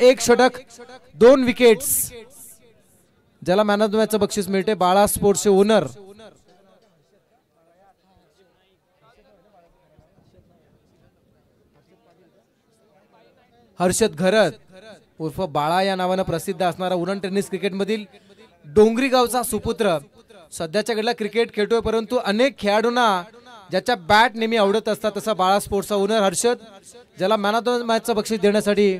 एक षटक 2 विकेट्स, ज्याला मॅन ऑफ द मॅचचं बक्षीस मिळते. बाळा स्पोर्ट्सचे ओनर हर्षद घरत उर्फ बाळा या नावाने प्रसिद्ध असणारा उरण टेनिस क्रिकेटमधील डोंगरी गावचा सुपुत्र सध्याच्या घडीला क्रिकेट खेळतोय, परंतु अनेक खेळाडूंना ज्याच्या बॅट नेहमी आवडत असतात तसा बाळा स्पोर्ट्सचा ओनर हर्षद, ज्याला मॅन ऑफ द मॅचचं बक्षीस देण्यासाठी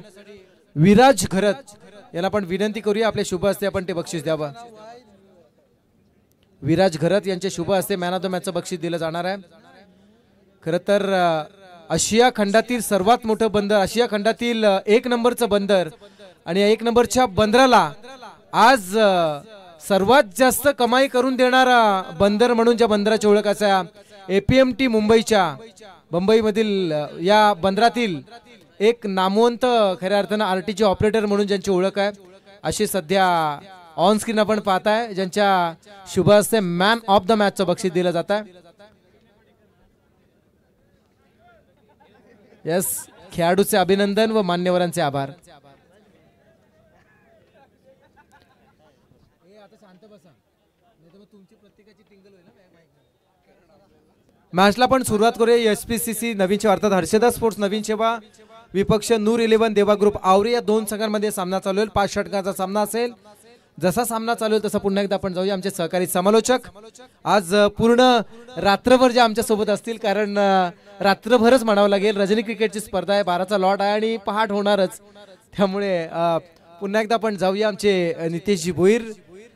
विराज घरत याला आपण विनंती करूया आपल्या शुभ हस्ते आपण ते बक्षीस द्यावं. विराज घरत यांचे शुभ हस्ते मॅन ऑफ द मॅचचं बक्षीस दिलं जाणार आहे. खरं तर आशिया खंडातील सर्वात मोठं बंदर, आशिया खंडातील 1 नंबरचं बंदर आणि 1 नंबरच्या बंदराला आज सर्वात जास्त कमाई करून देणारा बंदर म्हणून ज्या बंदराची ओळख असा APMT मुंबईमधील या बंदरातील एक नामवंत खऱ्या अर्थानं RTG ऑपरेटर म्हणून ज्यांची ओळख आहे अशी सध्या ऑन स्क्रीन आपण पाहताय, ज्यांच्या शुभ हस्ते मॅन ऑफ द मॅचचं बक्षीस दिलं जात आहे. यस, खेळाडूचे अभिनंदन व मान्यवरांचे आभार. मॅचला पण सुरुवात करूया. SPCC नवीन सेवा अर्थात हर्षदा स्पोर्ट्स नवीन सेवा विपक्ष नूर 11 देवा ग्रुप आवरे या 2 संघांमध्ये सामना चालू आहे. 5 षटकांचा सामना असेल. जसा सामना चालू आहे तसा पुन्हा एकदा आपण जाऊया आमचे सहकारी समालोचक आज पूर्ण रात्रभर जे आमच्या सोबत असतील, कारण रात्रभरच म्हणावं लागेल. रजनी क्रिकेटची स्पर्धा आहे, 12चा लॉट आहे आणि पहाट होणारच, त्यामुळे पुन्हा एकदा आपण जाऊया आमचे नितेशजी भोईर,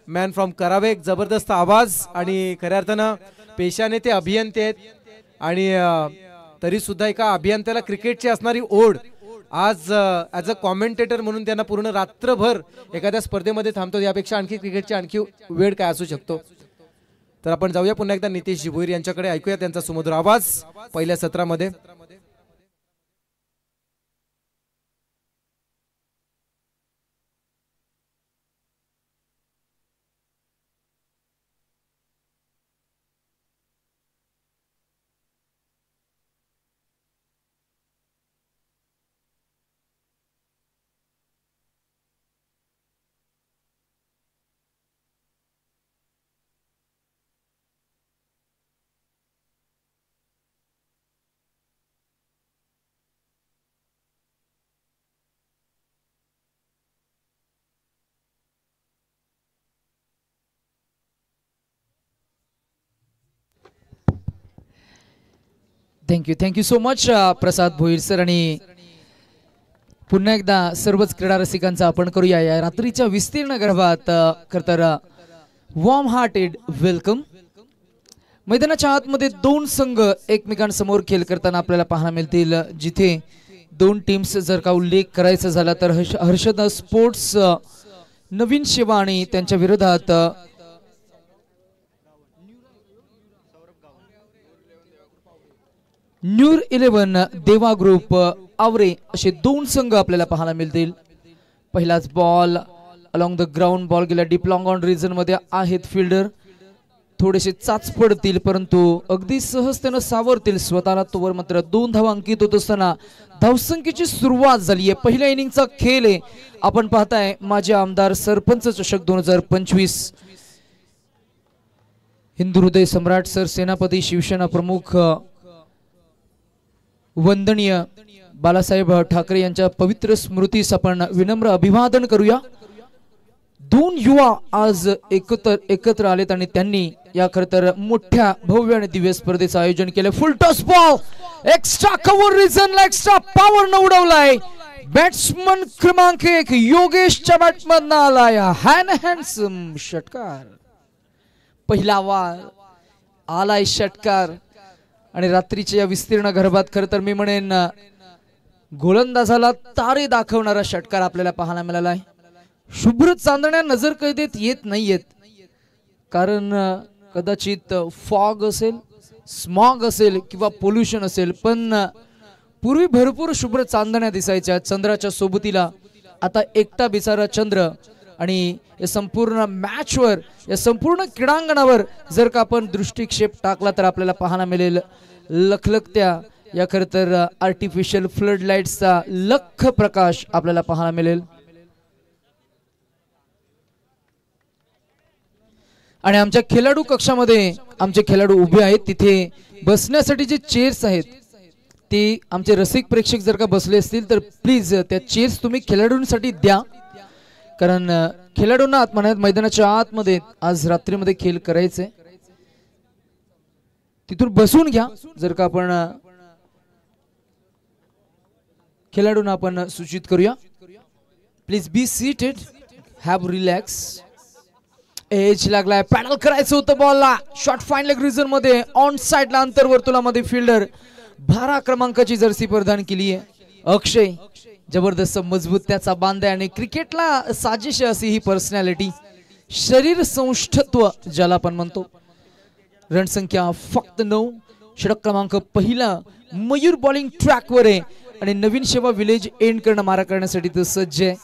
मॅन फ्रॉम करावेक, जबरदस्त आवाज आणि खऱ्या अर्थानं पेशाने ते अभियंते आहेत आणि तरी सुद्धा एका अभियंत्याला क्रिकेटची असणारी ओढ आज ॲज अ कॉमेंटेटर म्हणून त्यांना पूर्ण रात्रभर एखाद्या स्पर्धेमध्ये थांबतो. यापेक्षा आणखी क्रिकेटची आणखी वेळ काय असू शकतो. तर आपण जाऊया पुन्हा एकदा नितेशजी भोईर यांच्याकडे, ऐकूया त्यांचा सुमधुर आवाज पहिल्या सत्रामध्ये. थँक्यू सो मच प्रसाद भोईर सर. आणि पुन्हा एकदा सर्वच क्रीडा रसिकांचा आपण करूया या रात्रीच्या विस्तीर्ण गर्भात खरतर वॉर्म हार्टेड वेलकम. मैदानाच्या आतमध्ये 2 संघ एकमेकांसमोर खेळ करताना आपल्याला पाहायला मिळतील, जिथे 2 टीम्स जर का उल्लेख करायचा झाला तर हर्षद स्पोर्ट्स नवीन सेवा आणि त्यांच्या विरोधात न्यूर 11 देवा ग्रुप आवरे असे 2 संघ आपल्याला पाहायला मिळतील. पहिलाच ball along the ground, ball गेला डीप लॉंग ऑन रिजन मध्ये आहेत फिल्डर, थोडेसे चाच पडतील परंतु अगदी सहजतेनं सावरतील स्वतःला. तोवर मात्र 2 धावा अंकित होत असताना धावसंख्येची सुरुवात झाली आहे. पहिल्या इनिंगचा खेळ आहे. आपण पाहताय माजी आमदार सरपंच चषक 2025, हिंदू हृदय सम्राट सर, सेनापती, शिवसेना प्रमुख वंदनीय बाळासाहेब ठाकरे यांच्या पवित्र स्मृतीस आपण विनम्र अभिवादन करूया. 2 युवा आज एकत्र आलेत आणि त्यांनी या खरतर मोठ्या भव्य आणि दिव्य स्पर्धेचं आयोजन केलं. Full toss ball, extra cover रिजनला एक्स्ट्रा पॉवर न उडवलाय. बॅट्समन क्रमांक 1 योगेशच्या बॅटमधनं आलाय हॅन्डसम षटकार. पहिला वार आलाय षटकार आणि रात्रीच्या या विस्तीर्ण गर्भात खरं तर मी म्हणेन गोलंदाजाला तारे दाखवणारा षटकार आपल्याला पाहायला मिळाला आहे. शुभ्र चांदण्या नजर कैदेत येत नाहीयेत, कारण कदाचित फॉग असेल, स्मॉग असेल किंवा पोल्युशन असेल, पण पूर्वी भरपूर शुभ्र चांदण्या दिसायच्या चंद्राच्या सोबतीला. आता एकटा बिचारा चंद्र आणि या संपूर्ण मॅचवर, या संपूर्ण क्रीडांगणावर जर का आपण दृष्टिक्षेप टाकला तर आपल्याला पाहायला मिळेल लखलखत्या या खरं तर आर्टिफिशियल फ्लड लाईट्सचा लख प्रकाश आपल्याला पाहायला मिळेल आणि आमच्या खेळाडू कक्षामध्ये आमचे खेळाडू उभे आहेत. तिथे बसण्यासाठी जे चेअर्स आहेत ते आमचे रसिक प्रेक्षक जर का बसले असतील तर प्लीज त्या चेअर्स तुम्ही खेळाडूंसाठी द्या, कारण खेळाडूंना मैदानाच्या आतमध्ये आज रात्रीमध्ये खेळ करायचे. तिथून बसून घ्या. जर का आपण खेळाडूंना आपण सूचित करूया, please be seated, have relax. Edge लागलाय, पॅडल करायचं होतं बॉलला. शॉट फाईन लेग रिजन मध्ये ऑन साइडला अंतर्वर्तुळामध्ये फिल्डर 12 क्रमांकाची जर्सी परिधान केली आहे अक्षय. जबरदस्त मजबूत त्याचा बांध आहे आणि क्रिकेटला साजिश अशी ही पर्सनॅलिटी, शरीर सौष्ठत्व ज्याला आपण म्हणतो. रणसंख्या फक्त 9. षटक क्रमांक पहिला मयूर बॉलिंग ट्रॅकवर आहे आणि नवीन सेवा विलेज एंड करणं मारा करण्यासाठी तो सज्ज आहे.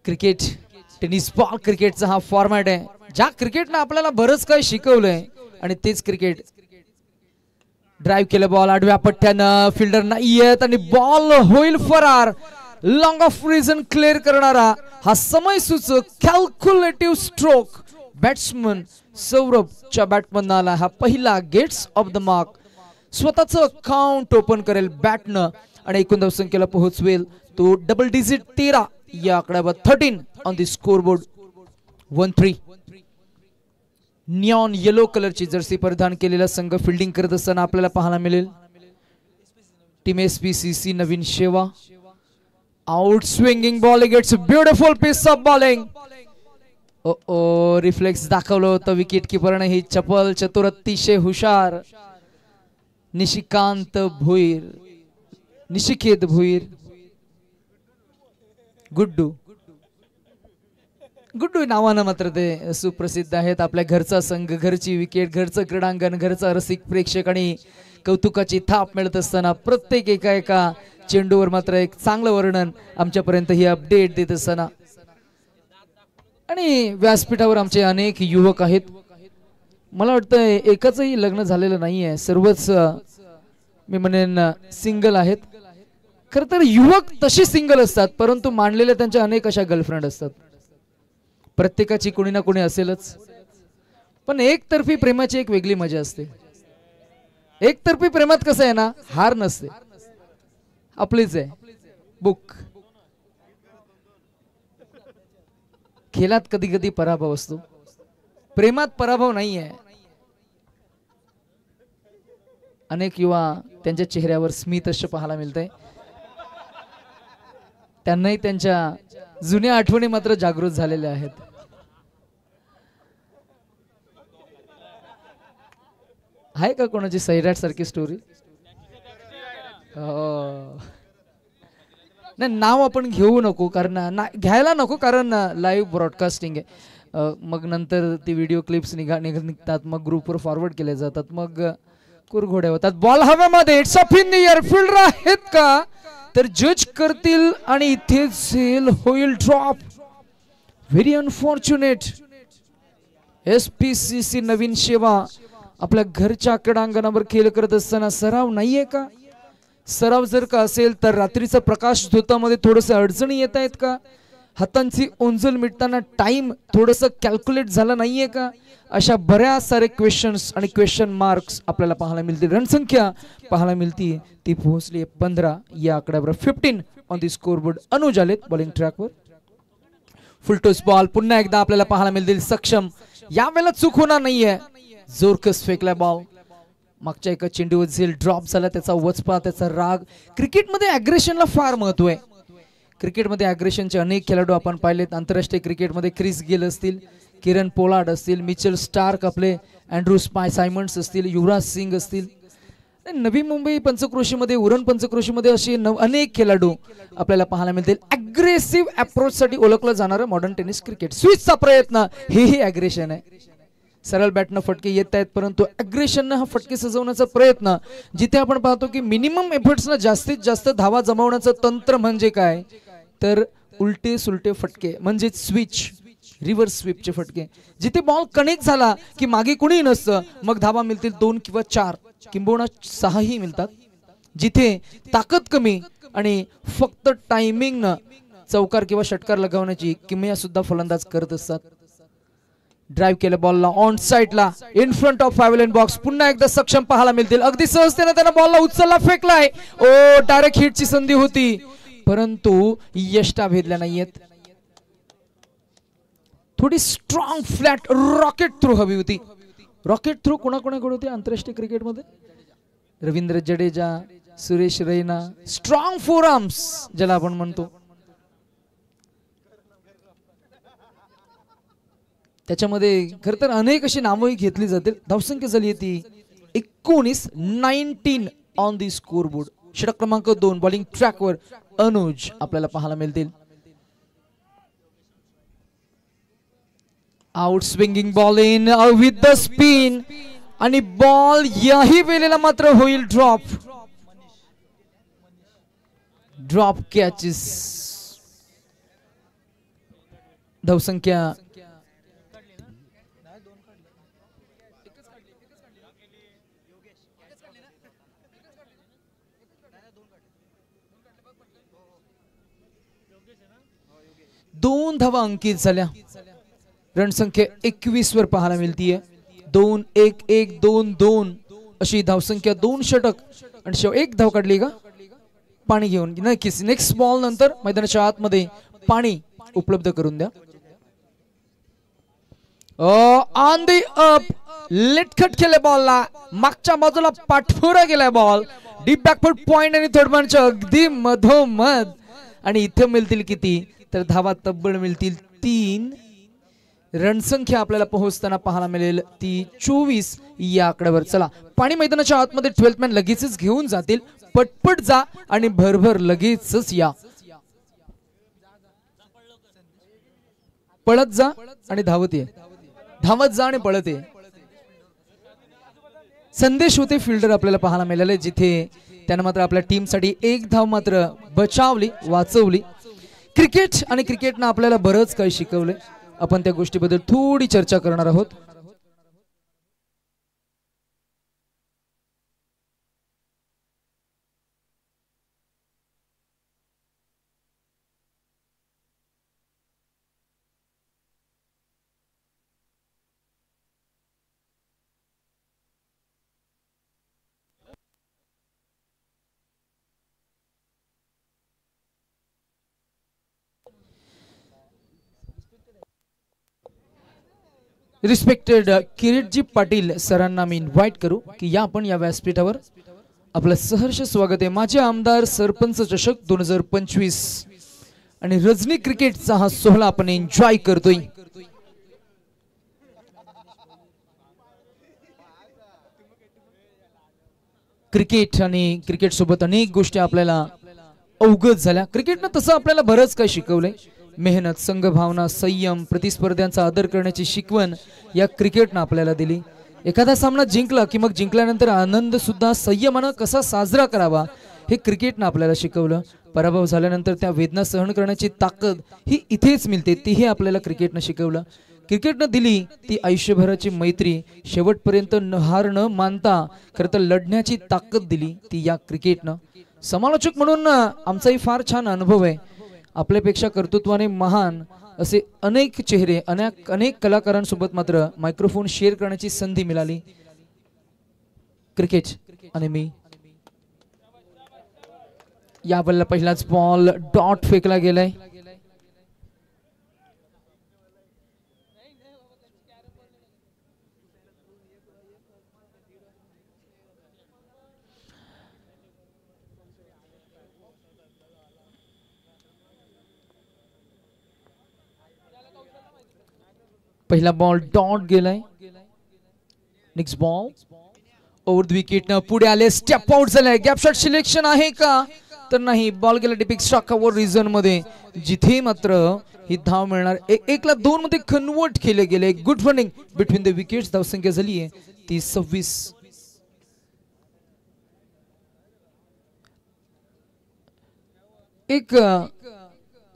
क्रिकेट टेनिस बॉल क्रिकेटचा हा फॉर्मॅट आहे ज्या क्रिकेटनं आपल्याला बरंच काही शिकवलंय आणि तेच क्रिकेट. ड्राइव्ह केलं बॉल आडव्या पट्ट्यानं, फिल्डर नाही येत आणि बॉल होईल फरार. लॉंग ऑफ रिजन क्लिअर करणारा हा समय सूचक कॅल्क्युलेटिव्ह स्ट्रोक बॅट्समन सौरभच्या बॅटमधनं आला. हा पहिला गेट्स ऑफ द मार्क, स्वतःच अकाउंट ओपन करेल बॅटनं आणि एकूण धावसंख्येला पोहोचवेल तो डबल डिजिट 13 या आकड्यावर 13 on the scoreboard. 1-3. Neon yellow कलरची जर्सी परिधान केलेला संघ फिल्डिंग करत असताना आपल्याला पाहायला मिळेल. Team SPCC Naveen Seva. Out swinging ball gets beautiful piece of bowling. Reflex दाखवलं होतं विकेट किपरने. ही चपल चतुर अतिशय हुशार निशिकेत भोईर गुड्डू नावानं मात्र ते सुप्रसिद्ध आहेत. आपल्या घरचा संघ, घरची विकेट, घरचं क्रीडांगण, घरचा रसिक प्रेक्षक आणि कौतुकाची थाप मिळत असताना प्रत्येक एका चेंडूवर मात्र एक चांगलं वर्णन आमच्यापर्यंत ही अपडेट देत असताना. आणि व्यासपीठावर आमचे अनेक युवक आहेत. मला वाटतं एकाचंही लग्न झालेलं नाहीये, सर्वच मी म्हणेन सिंगल आहेत. खर तर युवक तसे सिंगल असतात परंतु मांडलेल्या त्यांच्या अनेक अशा गर्लफ्रेंड असतात. प्रत्येकाची कोणी ना कोणी असेलच, पण एकतर्फी प्रेमाची एक वेगळी मजा असते. एकतर्फी प्रेमात कसं आहे ना, हार नसते, आपलीच आहे बुक. खेळात कधी कधी पराभव असतो, प्रेमात पराभव नाही आहे. अनेक युवा त्यांच्या चेहऱ्यावर स्मित असे पाहायला मिळतंय. त्यांनाही त्यांच्या जुन्या आठवणी मात्र जागृत झालेल्या आहेत. आहे का कोणाची सैराट सारखी स्टोरी? नाही, नाव आपण घेऊ नको, कारण घ्यायला नको, कारण लाईव्ह ब्रॉडकास्टिंग आहे. मग नंतर ती व्हिडिओ क्लिप्स निघतात, मग ग्रुपवर फॉरवर्ड केले जातात, मग कुरघोड्या होतात. बॉल हवेमध्ये, it's up in the air. Fielder आहेत का तर जज करतील आणि इथे झेल होईल drop. Very unfortunate. SPCC Naveen सेवा आपल्या घरच्या क्रीडांगणावर खेळ करत असताना सराव नाहीये का? सराव जर का असेल तर रात्रीचा प्रकाश धोतामध्ये थोडस अडचणी येत आहेत का? हातांची ओंजल मिटताना टाइम थोडस कॅल्क्युलेट झाला नाहीये का? अशा बऱ्याच सारे क्वेश्चन्स आणि क्वेश्चन मार्क्स आपल्याला पाहायला मिळतील. रणसंख्या पाहायला मिळते ती पोहोचली 15 या आकड्यावर. 15 ऑन द स्कोरबोर्ड. अनुज आलेत बॉलिंग ट्रॅकवर. फुलटॉस बॉल पुन्हा एकदा आपल्याला पाहायला मिळतील. सक्षम, यावेळेला चूक होणार नाहीये. जोरकस फेकला बॉल. मागच्या एका चेंडूवर झेल ड्रॉप झाला. त्याचा वचपा, त्याचा राग. क्रिकेटमध्ये अग्रेशनला फार महत्व आहे. क्रिकेटमध्ये अग्रेशनचे अनेक खेळाडू आपण पाहिलेत. आंतरराष्ट्रीय क्रिकेटमध्ये क्रिस गेल असतील, किरण पोलार्ड असतील, मिचेल स्टार्क, आपले अँड्रू सायमंड्स असतील, युवराज सिंग असतील. नवी मुंबई पंचक्रोशीमध्ये, उरण पंचक्रोशीमध्ये असे अनेक खेळाडू आपल्याला पाहायला मिळतील. अग्रेसिव्ह अप्रोच साठी ओळखलं जाणारं मॉडर्न टेनिस क्रिकेट. स्विचचा प्रयत्न, हेही अग्रेशन आहे. सरळ बॅटनं फटके येत आहेत परंतु अग्रेशननं हा फटके सजवण्याचा प्रयत्न. जिथे आपण पाहतो की मिनिमम एफर्ट्सनं जास्तीत जास्त धावा जमवण्याचं तंत्र म्हणजे काय तर उलटे सुलटे फटके, म्हणजे स्विच, रिव्हर्स स्वीपचे फटके. जिथे बॉल कनेक्ट झाला की मागे कुणीही नसतं, मग धावा मिळतील 2 किंवा 4. किंबहुना 6ही मिळतात. जिथे ताकद कमी आणि फक्त टायमिंग चौकार किंवा षटकार लगावण्याची किमया सुद्धा फलंदाज करत असतात. ड्राइव्ह केलं बॉलला ऑन साइडला इन फ्रंट ऑफ पॅव्हलियन बॉक्स. पुन्हा एकदा सक्षम पाहायला मिळतील. अगदी सहजतेने त्याने बॉलला उचलला, फेकलाय. ओ डायरेक्ट हिटची संधी होती परंतु यष्टा भेदल्या नाहीयेत. थोडी स्ट्रॉंग फ्लॅट रॉकेट थ्रो हवी होती. रॉकेट थ्रो कोणाकोणाकडे होते आंतरराष्ट्रीय क्रिकेटमध्ये? Ravindra Jadeja, Suresh Raina. Strong four arms ज्याला आपण म्हणतो. त्याच्यामध्ये खर तर अनेक अशी नावही घेतली जातील. धावसंख्या झाली ती 19 ऑन दी स्कोर बोर्ड. षटक क्रमांक 2 बॉलिंग ट्रॅकवर अनुज आपल्याला पाहायला मिळतील. Out swinging ball in with the spin आणि बॉल याही वेळेला मात्र होईल ड्रॉप कॅचेस. धावसंख्या दोन धावा अंकित झाल्या. रणसंख्या 21 वर पाहायला मिळतीये. 2-1-1 2-2 अशी धावसंख्या. 2 षटक आणि शेव 1 धाव काढली का पाणी घेऊन. नक्कीच नेक्स्ट बॉल नंतर मैदानाच्या आतमध्ये पाणी उपलब्ध करून द्या. ऑन दी अप लेटखट केले बॉलला. मागच्या बाजूला पाठपुरा गेलाय बॉल. डीप बॅकफुट पॉइंट आणि थर्ड मॅनच्या अगदी मधोमध. आणि इथे मिळतील किती तर धावा तब्बल मिळतील 3. रणसंख्या आपल्याला पोहोचताना पाहायला मिळेल ती 24 या आकड्यावर. चला पाणी मैदानाच्या आतमध्ये 12th मॅन लगेचच घेऊन जातील. पटपट जा आणि भरभर लगेचच या. पळत जा आणि धावत ये. धावत जा आणि पळत ये. संदेश होते फिल्डर आपल्याला पाहायला मिळाले जिथे त्याने मात्र आपल्या टीमसाठी 1 धाव मात्र बचावली, वाचवली. क्रिकेट आणि क्रिकेटनं आपल्याला बरंच काही शिकवले. आपण त्या गोष्टीबद्दल थोडी चर्चा करणार आहोत. रिस्पेक्टेड किरीटजी पाटील सरांना मी इन्व्हाइट करू की या आपण या व्यासपीठावर. आपलं सहर्ष स्वागत आहे. माझे आमदार सरपंच चषक 2025 आणि रजनी क्रिकेटचा हा सोहळा आपण एन्जॉय करतोय. क्रिकेट आणि क्रिकेट सोबत अनेक गोष्टी आपल्याला अवगत झाल्या. क्रिकेटनं तसं आपल्याला बरंच काही शिकवलंय. मेहनत, संघभावना, संयम, प्रतिस्पर्ध्यांचा आदर करण्याची शिकवण या क्रिकेटनं आपल्याला दिली. एखादा सामना जिंकला की मग जिंकल्यानंतर आनंद सुद्धा संयमानं कसा साजरा करावा हे क्रिकेटनं आपल्याला शिकवलं. पराभव झाल्यानंतर त्या वेदना सहन करण्याची ताकद ही इथेच मिळते, तीही आपल्याला क्रिकेटनं शिकवलं. क्रिकेटनं दिली ती आयुष्यभराची मैत्री. शेवटपर्यंत हार न मानता खरं तर लढण्याची ताकद दिली ती या क्रिकेटनं. समालोचक म्हणून आमचाही फार छान अनुभव आहे. आपल्यापेक्षा कर्तृत्वाने महान असे अनेक चेहरे, अनेक कलाकारांसोबत मात्र मायक्रोफोन शेअर करण्याची संधी मिळाली. क्रिकेट आणि मी. या बॉलला पहिलाच बॉल डॉट फेकला गेलाय. पहिला बॉल डॉट गेलाय. Next ball over the wicket. पुढे आले, स्टेप आउट झालाय. गॅप शॉट सिलेक्शन आहे का तर नाही. बॉल गेला डीप स्ट्राइकवर रिझन मध्ये जिथे मात्र ही धाव मिळणार. 1ला 2 मध्ये कन्वर्ट केले गेले. Good running between the wickets. धावसंख्या झाली आहे ती 26. एक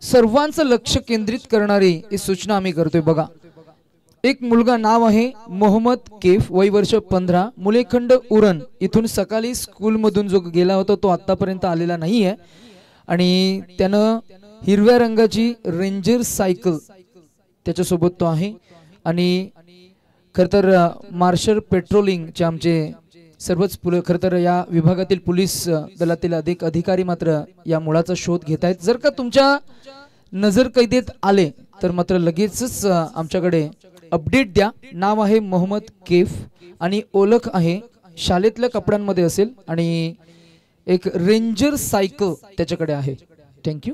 सर्वांचं लक्ष केंद्रित करणारी ही सूचना आम्ही करतोय बघा. एक मुलगा नाव आहे मोहम्मद केफ, वय वर्ष 15, मुलेखंड उरण. इथून सकाळी स्कूल मधून जो गेला होता तो आतापर्यंत आलेला नाहीये आणि त्यानं हिरव्या रंगाची रेंजर सायकल त्याच्यासोबत तो आहे. आणि खर तर मार्शल पेट्रोलिंगचे आमचे सर्वच खर तर या विभागातील पोलीस दलातील अधिकारी मात्र या मुलाचा शोध घेत आहेत. जर का तुमच्या नजर कैदेत आले तर मात्र लगेचच आमच्याकडे अपडेट द्या. नाव आहे मोहम्मद केफ आणि ओळख आहे शाळेतल्या कपड्यांमध्ये असेल आणि एक रेंजर सायकल त्याच्याकडे आहे. थँक्यू.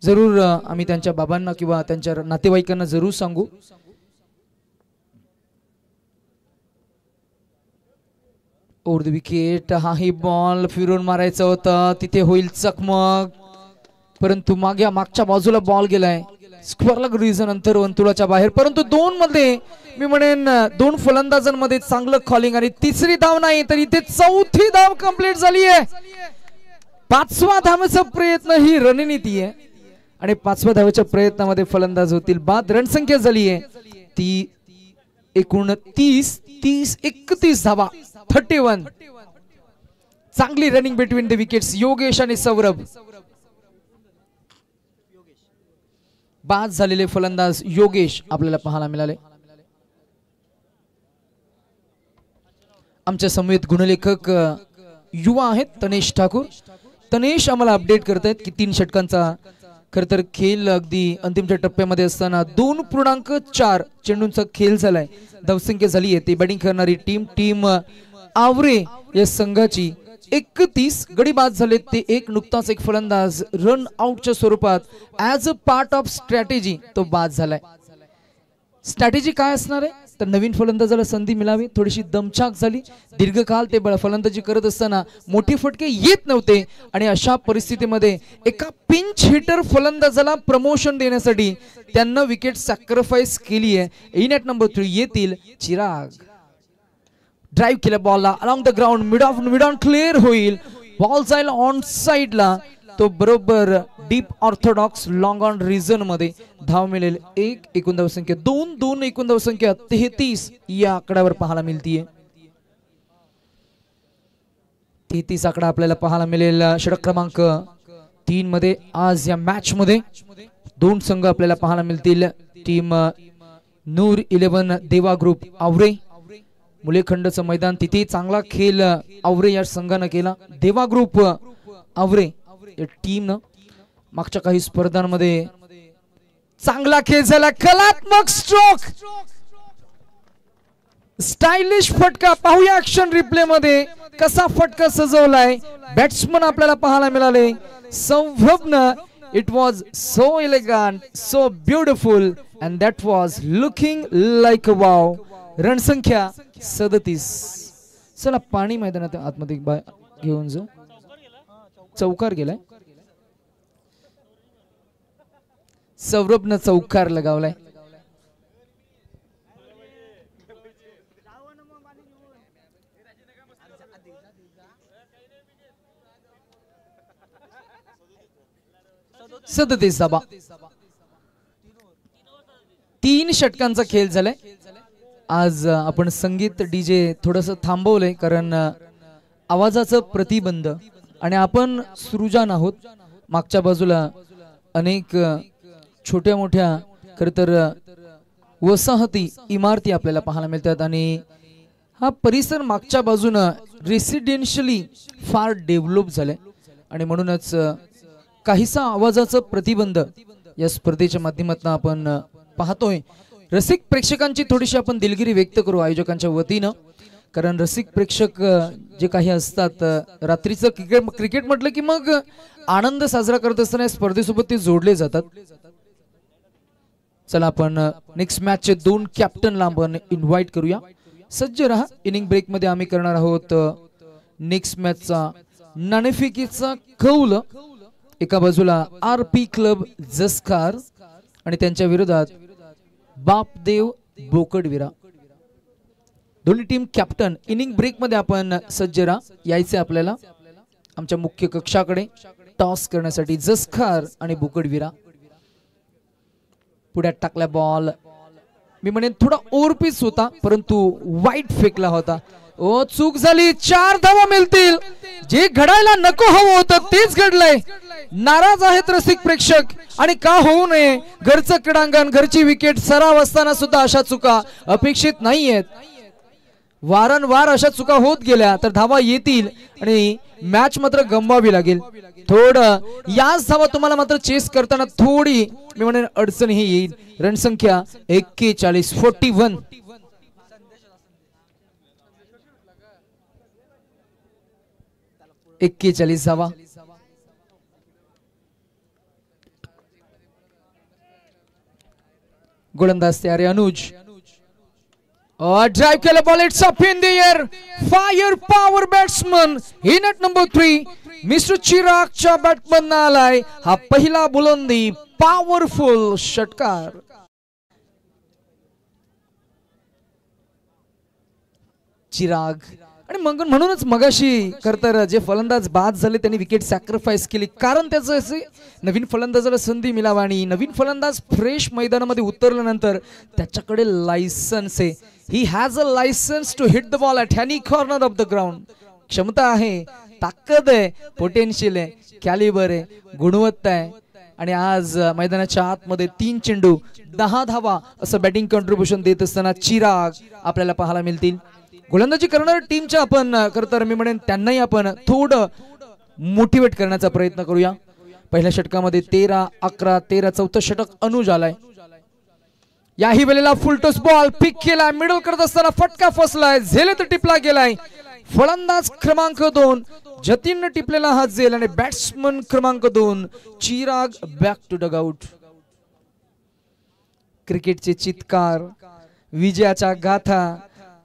जरूर आम्ही त्यांच्या बाबांना किंवा त्यांच्या नातेवाईकांना जरूर सांगू. Over the wicket. हा ही बॉल फिरून मारायचा होता, तिथे होईल चकमक, परंतु मागच्या बाजूला बॉल गेलाय. स्क्वेअरला रिझन अंतर वर्तुळाच्या बाहेर, परंतु दोन मध्ये मी म्हणेन दोन फलंदाजांमध्ये चांगलं कॉलिंग आणि तिसरी धाव नाही तर इथे चौथी धाव कंप्लीट झाली आहे. 5व्या धावेचा प्रयत्न ही रणनीती आहे आणि 5व्या धावेच्या प्रयत्नामध्ये फलंदाज होतील बाद. रणसंख्या झाली आहे ती एकूण 30-31 धावा, 31. चांगली running between the wickets. Yogesh आणि सौरभ. बाद झालेले फलंदाज योगेश आपल्याला पाहायला मिळाले. आमच्या समवेत गुणलेखक युवा आहेत तनेश ठाकूर. तनेश आम्हाला अपडेट करतायत की 3 षटकांचा खर तर खेळ अगदी अंतिमच्या टप्प्यामध्ये असताना 2.4 चेंडूंचा खेळ झालाय. धावसंख्या झाली आहे ती बॅटिंग करणारी टीम आवरे या संघाची 31. गडी बाद झाले ते एक. नुकताच एक फलंदाज रन आउटच्या स्वरूपात as a part of strategy तो बाद झालाय. स्ट्रॅटेजी काय असणार आहे तर नवीन फलंदाजाला संधी मिळावी, थोडीशी दमछाक झाली. दीर्घकाळ ते फलंदाजी करत असताना मोठे फटके येत नव्हते आणि अशा परिस्थितीमध्ये एका पिंच हिटर फलंदाजाला प्रमोशन देण्यासाठी त्यांना विकेट सॅक्रिफाईस केली आहे. इन ॲट नंबर 3 येतील चिराग. ड्राइव्ह केला बॉलला along the ground, mid on clear होईल. बॉल जाईल ऑन साइडला, तो बरोबर deep orthodox long on region मध्ये. धाव मिळेल 1. एकूण धावसंख्या 2. एकूण धावसंख्या 33 या आकड्यावर पाहायला मिळतीये. 33 आकडा आपल्याला पाहायला मिळेल षटक क्रमांक 3 मध्ये. आज या मॅच मध्ये 2 संघ आपल्याला पाहायला मिळतील. टीम नूर 11 देवा ग्रुप आवरे. मुलेखंडचं मैदान, तिथे चांगला खेळ आवरे या संघानं केला. देवा ग्रुप आवरे या टीमनं मागच्या काही स्पर्धांमध्ये चांगला खेळ झाला. कलात्मक स्ट्रोक, स्टायलिश फटका. पाहूया ऍक्शन रिप्ले मध्ये कसा फटका सजवलाय. बॅट्समन आपल्याला पाहायला मिळाले सौरभनं. It was so elegant, so beautiful and that was looking like a wow. रणसंख्या 37. चला पाणी मैदानात आतमध्ये घेऊन जा. चौकार गेलाय. सौरभनं चौकार लगावलाय. सदतीस धावा. 3 षटकांचा खेळ झालाय. आज आपण संगीत डीजे थोडस थांबवलंय कारण आवाजाचं प्रतिबंध आणि आपण सृजन आहोत. मागच्या बाजूला अनेक छोट्या मोठ्या खर तर वसाहती इमारती आपल्याला पाहायला मिळतात आणि हा परिसर मागच्या बाजूनं रेसिडेन्शियली फार डेव्हलप झालाय आणि म्हणूनच काहीसा आवाजाचं प्रतिबंध या स्पर्धेच्या माध्यमातून आपण पाहतोय. रसिक प्रेक्षकांची थोडीशी आपण दिलगिरी व्यक्त करू आयोजकांच्या वतीनं, कारण रसिक प्रेक्षक जे काही असतात रात्रीचं क्रिकेट म्हटलं की मग आनंद साजरा करत असताना या स्पर्धेसोबत ते जोडले जातात. चला आपण नेक्स्ट मॅचचे 2 कॅप्टनला आपण इन्व्हाइट करूया. सज्ज रहा. इनिंग ब्रेक मध्ये आम्ही करणार आहोत नेक्स्ट मॅचचा नाणेफेकीचा कौल. एका बाजूला RP क्लब जसकार आणि त्यांच्या विरोधात बापदेव बोकडविरा. दोन्ही टीम कॅप्टन. इनिंग ब्रेक मध्ये आपण सज्ज रहा. यायचे आपल्याला आमच्या मुख्य कक्षाकडे टॉस करण्यासाठी. जसकार आणि बोकडविरा. पुढ्यात टाकला बॉल मी म्हणेन थोडा ओव्हरपीस होता, परंतु वाईट फेकला होता. ओ चूक झाली, 4 धावा मिळतील. जे घडायला नको हवं होतं तेच घडलंय. नाराज आहेत रसिक प्रेक्षक, आणि का होऊ नये. घरचं क्रीडांगण, घरची विकेट, सराव असताना सुद्धा अशा चुका अपेक्षित नाहीयेत. वारंवार अशा चुका होत गेल्या तर धावा येतील आणि मॅच मात्र गमवावी लागेल. थोडं याच धावा तुम्हाला मात्र चेस करताना थोडी मी म्हणेन अडचण ही येईल. रणसंख्या 41, 41. धावा. गोलंदाज तयार आहे अनुज. ड्राइव केलं ball, it's up in the air. Fire power batsman in at number 3 mister चिरागच्या बॅटमन आलाय हा पहिला बुलंदी पॉवरफुल षटकार. चिराग आणि म्हणूनच मगाशी खरतर जे फलंदाज बाद झाले त्यांनी विकेट सॅक्रिफाईस केली, कारण त्याचं असे नवीन फलंदाजाला संधी मिळावी आणि नवीन फलंदाज फ्रेश मैदानामध्ये उतरल्यानंतर त्याच्याकडे लायसन्स आहे. He has a licence to hit the ball at any corner of the ground. क्षमता आहे, ताकद आहे, पोटेन्शियल आहे, कॅलिबर आहे, गुणवत्ता आहे. आणि आज मैदानाच्या आतमध्ये 3 चेंडू 10 धावा असं बॅटिंग कॉन्ट्रीब्युशन देत असताना चिराग आपल्याला पाहायला मिळतील. गोलंदाजी करणाऱ्या टीमच्या आपण खरतर मी म्हणेन त्यांनाही आपण थोडं मोटिवेट करण्याचा प्रयत्न करूया. पहिल्या षटकामध्ये 13-11, 13 चौथं षटक अनुज आलाय. याही वेळेला फुलटॉस बॉल पिक केलाय, मिडल करत असताना फटका फसलाय, झेलेत टिपला गेलाय. फलंदाज क्रमांक 2 जतीन टिपलेला हा झेल आणि बॅट्समन क्रमांक 2 चिराग बॅक टू डगआउट. क्रिकेटचे चित्कार, विजयाच्या गाथा,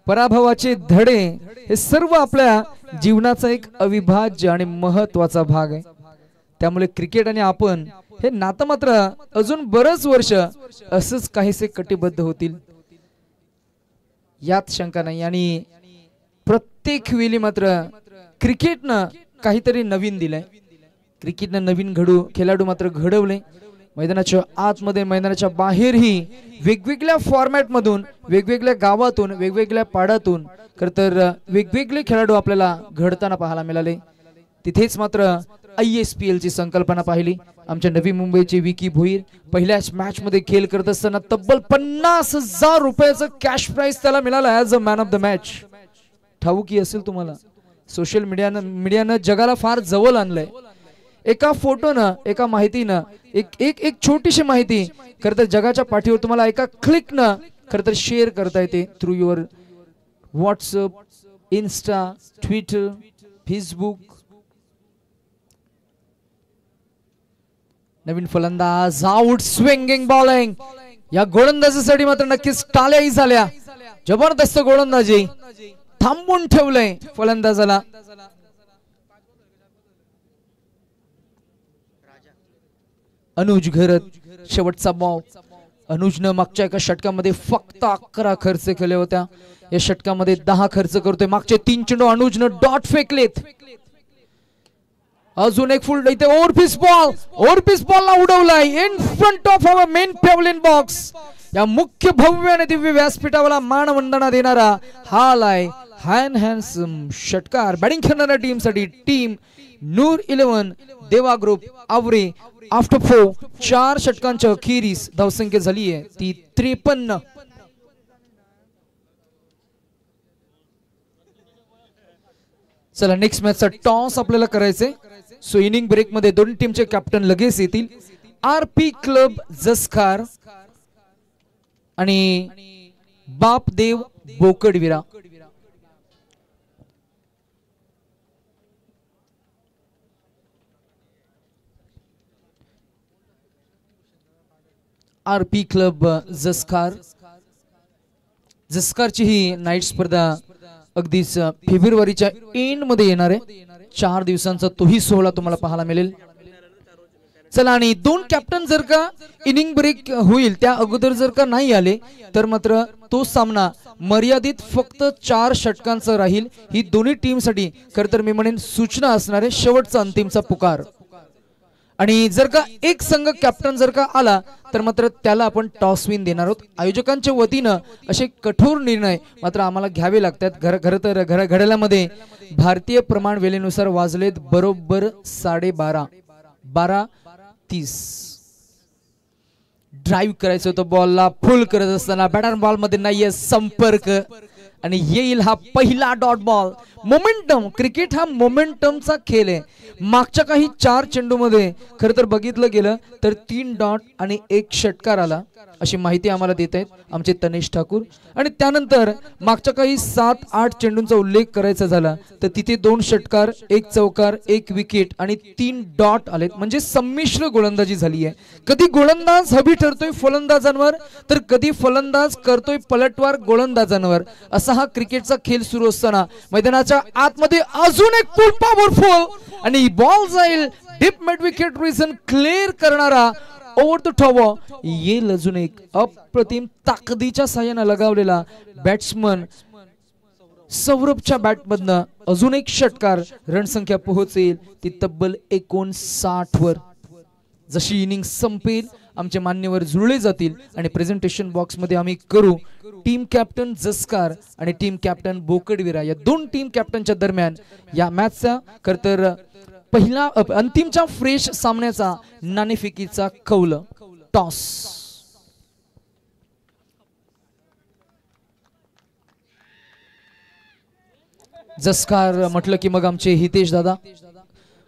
पराभवाचे धडे हे सर्व आपल्या जीवनाचा एक अविभाज्य आणि महत्वाचा भाग आहे. त्यामुळे क्रिकेट आणि आपण हे नातं मात्र अजून बरेच वर्ष असंच काहीसे कटिबद्ध होतील यात शंका नाही. आणि प्रत्येक वेळी मात्र क्रिकेटनं काहीतरी नवीन दिलंय, क्रिकेटनं नवीन खेळाडू मात्र घडवले. मैदानाच्या आतमध्ये, मैदानाच्या बाहेरही वेगवेगळ्या फॉर्मॅट मधून, वेगवेगळ्या गावातून, वेगवेगळ्या पाड्यातून खरतर वेगवेगळे खेळाडू आपल्याला घडताना पाहायला मिळाले. तिथेच मात्र ISPL ची संकल्पना पाहिली. आमच्या नवी मुंबईचे विकी भोईर पहिल्या मॅच मध्ये खेळ करत असताना तब्बल 50,000 रुपयाचं कॅश प्राइज त्याला मिळाला as a man of the match. ठाऊकी असेल तुम्हाला, सोशल मीडियानं जगाला फार जवळ आणलंय. एका फोटोनं, एका माहितीनं, एक छोटीशी माहिती खरतर जगाच्या पाठीवर तुम्हाला एका क्लिकनं खरतर शेअर करता येते through your WhatsApp, Insta, Twitter, Facebook. नवीन फलंदाज, आउट स्विंगिंग बॉलिंग. या गोलंदाजीसाठी मात्र नक्कीच टाळ्याही झाल्या. जबरदस्त गोलंदाजी, थांबून ठेवलंय फलंदाजाला. अनुज घरत शेवटचा बॉल. अनुजनं मागच्या एका षटकामध्ये फक्त 11 खर्च केले होत्या, या षटकामध्ये 10 खर्च करतोय. मागचे 3 चेंडू अनुजनं डॉट फेकलेत. अजून एक फुल इथे ओव्हरपीस बॉलला उडवलाय in front of our main pavilion box. या मुख्य भव्य आणि दिव्य व्यासपीठाला मानवंदना देणारा हा आलाय हॅन्डसम षटकार बॅटिंग करणाऱ्या टीमसाठी. टीम नूर 11 देवा ग्रुप आवरे आफ्टर 4 षटकांच्या अखेरीस धावसंख्या झाली आहे ती 53. चला नेक्स्ट मॅचचा टॉस आपल्याला करायचंय. सो इनिंग ब्रेक मध्ये दोन्ही टीमचे कॅप्टन लगेच येतील. RP क्लब जसखार आणि बापदेव बोकडविरा. RP क्लब जसखारची ही नाईट स्पर्धा अगदीच फेब्रुवारीच्या एंड मध्ये येणार आहे. 4 दिवसांचा तोही सोहळा तुम्हाला पाहायला मिळेल. चला, आणि 2 कॅप्टन जर का इनिंग ब्रेक होईल त्या अगोदर जर का नाही आले तर मात्र तो सामना मर्यादित फक्त 4 षटकांचा राहील. ही दोन्ही टीमसाठी खरं तर मी म्हणेन सूचना असणारे शेवटचा अंतिमचा पुकार. आणि जर का एक संघ कॅप्टन जर का आला तर मात्र त्याला आपण टॉस विन देणार आहोत. आयोजकांच्या वतीनं असे कठोर निर्णय मात्र आम्हाला घ्यावे लागतात. खरं तर घड्याळामध्ये भारतीय प्रमाण वेळेनुसार वाजलेत बरोबर 12:30. 12:30. ड्राईव्ह करायचं होतं बॉलला, फुल करत असताना बॅटर बॉल मध्ये नाहीये संपर्क आणि येईल हा पहिला डॉट बॉल. मोमेंटम, क्रिकेट हा मोमेंटमचा खेळ आहे. मागच्या काही 4 चेंडूमध्ये खरं तर बघितलं गेलं तर 3 डॉट आणि 1 षटकार आला अशी माहिती आम्हाला देत आहेत आमचे तनेश ठाकूर. आणि त्यानंतर मागच्या काही 7-8 चेंडूंचा उल्लेख करायचा झाला तर तिथे 2 षटकार, 1 चौकार, 1 विकेट आणि 3 डॉट आलेत. म्हणजे संमिश्र गोलंदाजी झाली आहे. कधी गोलंदाज हवी ठरतोय फलंदाजांवर तर कधी फलंदाज करतोय पलटवार गोलंदाजांवर. असा हा क्रिकेटचा खेळ सुरू असताना मैदानाच्या आतमध्ये अजून एक फुल पॉवरफुल आणि बॉल जाईल deep mid wicket region clear करणारा ओव्हर द टॉप. येईल अजून एक अप्रतिम ताकदीच्या साह्याने लगावलेला बॅट्समन सौरभच्या बॅटमधनं अजून एक षटकार. रणसंख्या पोहोचेल ती तब्बल 59 वर. जशी इनिंग संपेल आमचे मान्यवर जुळले जातील आणि प्रेझेंटेशन बॉक्स मध्ये आम्ही करू टीम कॅप्टन जसकार आणि टीम कॅप्टन बोकडविरा या 2 टीम कॅप्टनच्या दरम्यान या मॅचचा खरतर पहिला अंतिमच्या फ्रेश सामन्याचा नाणेफेकीचा कौल टॉस. जसकार म्हटलं की मग आमचे हितेश दादा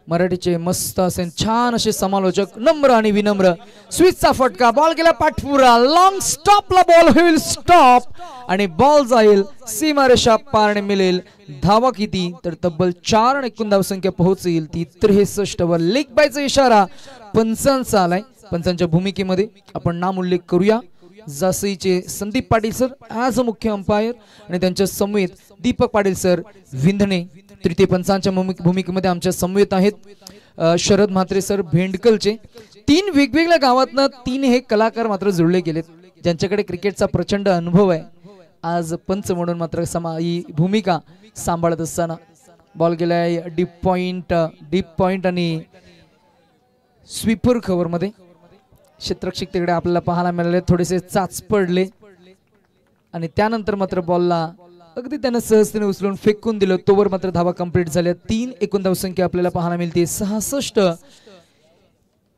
मराठीचे मस्त असे छान असे समालोचक, नम्र आणि विनम्र. स्विचचा फटका, बॉल गेला पाठपुरा, लॉंग स्टॉपला बॉल होईल स्टॉप आणि बॉल जाईल सीमारेषा पार मिळेल. धावा किती तर तब्बल 4 आणि एकूण धावसंख्या पोहोचेल ती 63 वर. लेग बायचा इशारा पंचांचा आलाय. पंचांच्या भूमिकेमध्ये आपण नाम उल्लेख करूया. जासईचे Sandeep Patil sir as a मुख्य अंपायर आणि त्यांच्या समवेत दीपक पाटील सर विंधणे. तृतीय पंचांच्या भूमिकेमध्ये आमच्या समवेत आहेत शरद म्हात्रे सर भेंडकलचे. 3 वेगवेगळ्या गावातनं 3 हे कलाकार मात्र जुळले गेलेत ज्यांच्याकडे क्रिकेटचा प्रचंड अनुभव आहे. आज पंच म्हणून मात्र ही भूमिका सांभाळत असताना बॉल गेलाय डीप पॉइंट आणि स्वीपर कव्हर मध्ये. क्षेत्ररक्षक तिकडे आपल्याला पाहायला मिळाले, थोडेसे चाच पडले आणि त्यानंतर मात्र बॉलला अगदी त्यानं सहजतेने उचलून फेकून दिलं. तोवर मात्र धावा कंप्लीट झाल्या. 3 एकूण धावसंख्या आपल्याला पाहायला मिळते 66.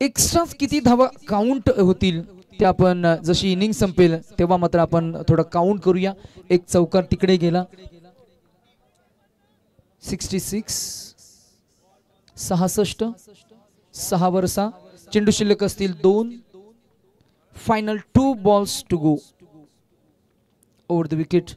एक्स्ट्रा किती धावा काउंट होतील ते आपण जशी इनिंग संपेल तेव्हा मात्र आपण थोडं काउंट करूया. 1 चौकार तिकडे गेला. 66 66 6 वर 6 चेंडू शिल्लक असतील 2. Final 2 balls to go. Over the wicket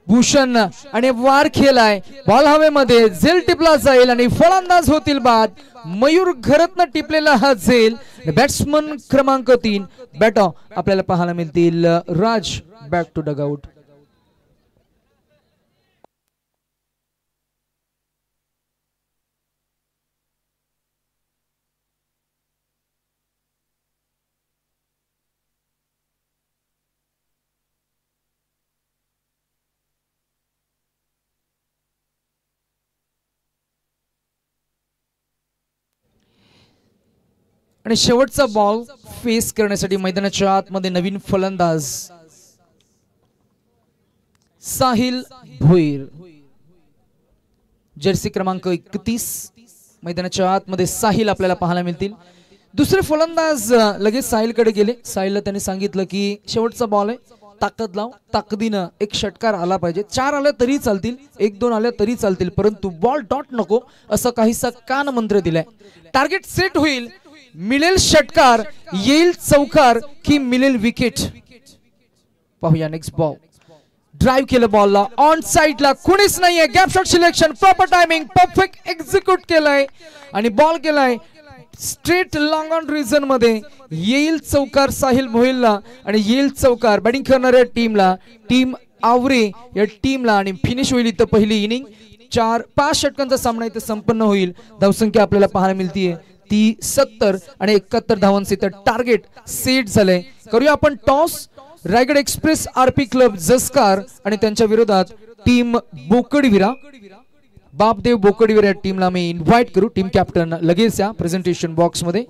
Bhushan आणि वार खेळाय. बॉल हवेमध्ये झेल टिपला जाईल आणि फलंदाज होतील बाद. मयूर घरतनं टिपलेला हा झेल. बॅट्समन क्रमांक 3 बॅटो आपल्याला पाहायला मिळतील राज. Back to dugout. आणि शेवटचा बॉल फेस करण्यासाठी मैदानाच्या आतमध्ये नवीन फलंदाज साहिल भोईर. जर्सी क्रमांक 31. मैदानाच्या आतमध्ये साहिल आपल्याला पाहायला मिळतील. दुसरे फलंदाज लगेच साहिलकडे गेले. साहिलला त्यांनी सांगितलं की शेवटचा बॉल आहे, ताकद लाव, ताकदीनं 1 षटकार आला पाहिजे. 4 आल्या तरी चालतील, 1-2 आल्या तरी चालतील, परंतु बॉल डॉट नको असं काहीसा कान मंत्र दिलाय. टार्गेट सेट होईल, मिळेल षटकार, येईल चौकार की मिळेल विकेट. पाहूया नेक्स्ट बॉल. ड्राइव्ह केलं बॉलला ऑन साइडला, कुणीच नाहीये. Gap shot selection, proper timing, perfect execute केलाय आणि बॉल केलाय स्ट्रेट लॉंग ऑन रिजन मध्ये. येईल चौकार साहिल भोईरला आणि येईल चौकार बॅटिंग करणाऱ्या टीमला, टीम आवरे या टीमला. आणि फिनिश होईल इथं पहिली इनिंग. 4-5 षटकांचा सामना इथं संपन्न होईल. धावसंख्या आपल्याला पाहायला मिळतीये ती 70 आणि 71 धावांचे तर टार्गेट सेट झालंय. करूया आपण toss. Raigad express RP club Jaskar आणि त्यांच्या विरोधात टीम बोकडविरा. बापदेव बोकडवीर या टीमला मी इन्व्हाइट करू. टीम कॅप्टन लगेच या प्रेझेंटेशन बॉक्स मध्ये.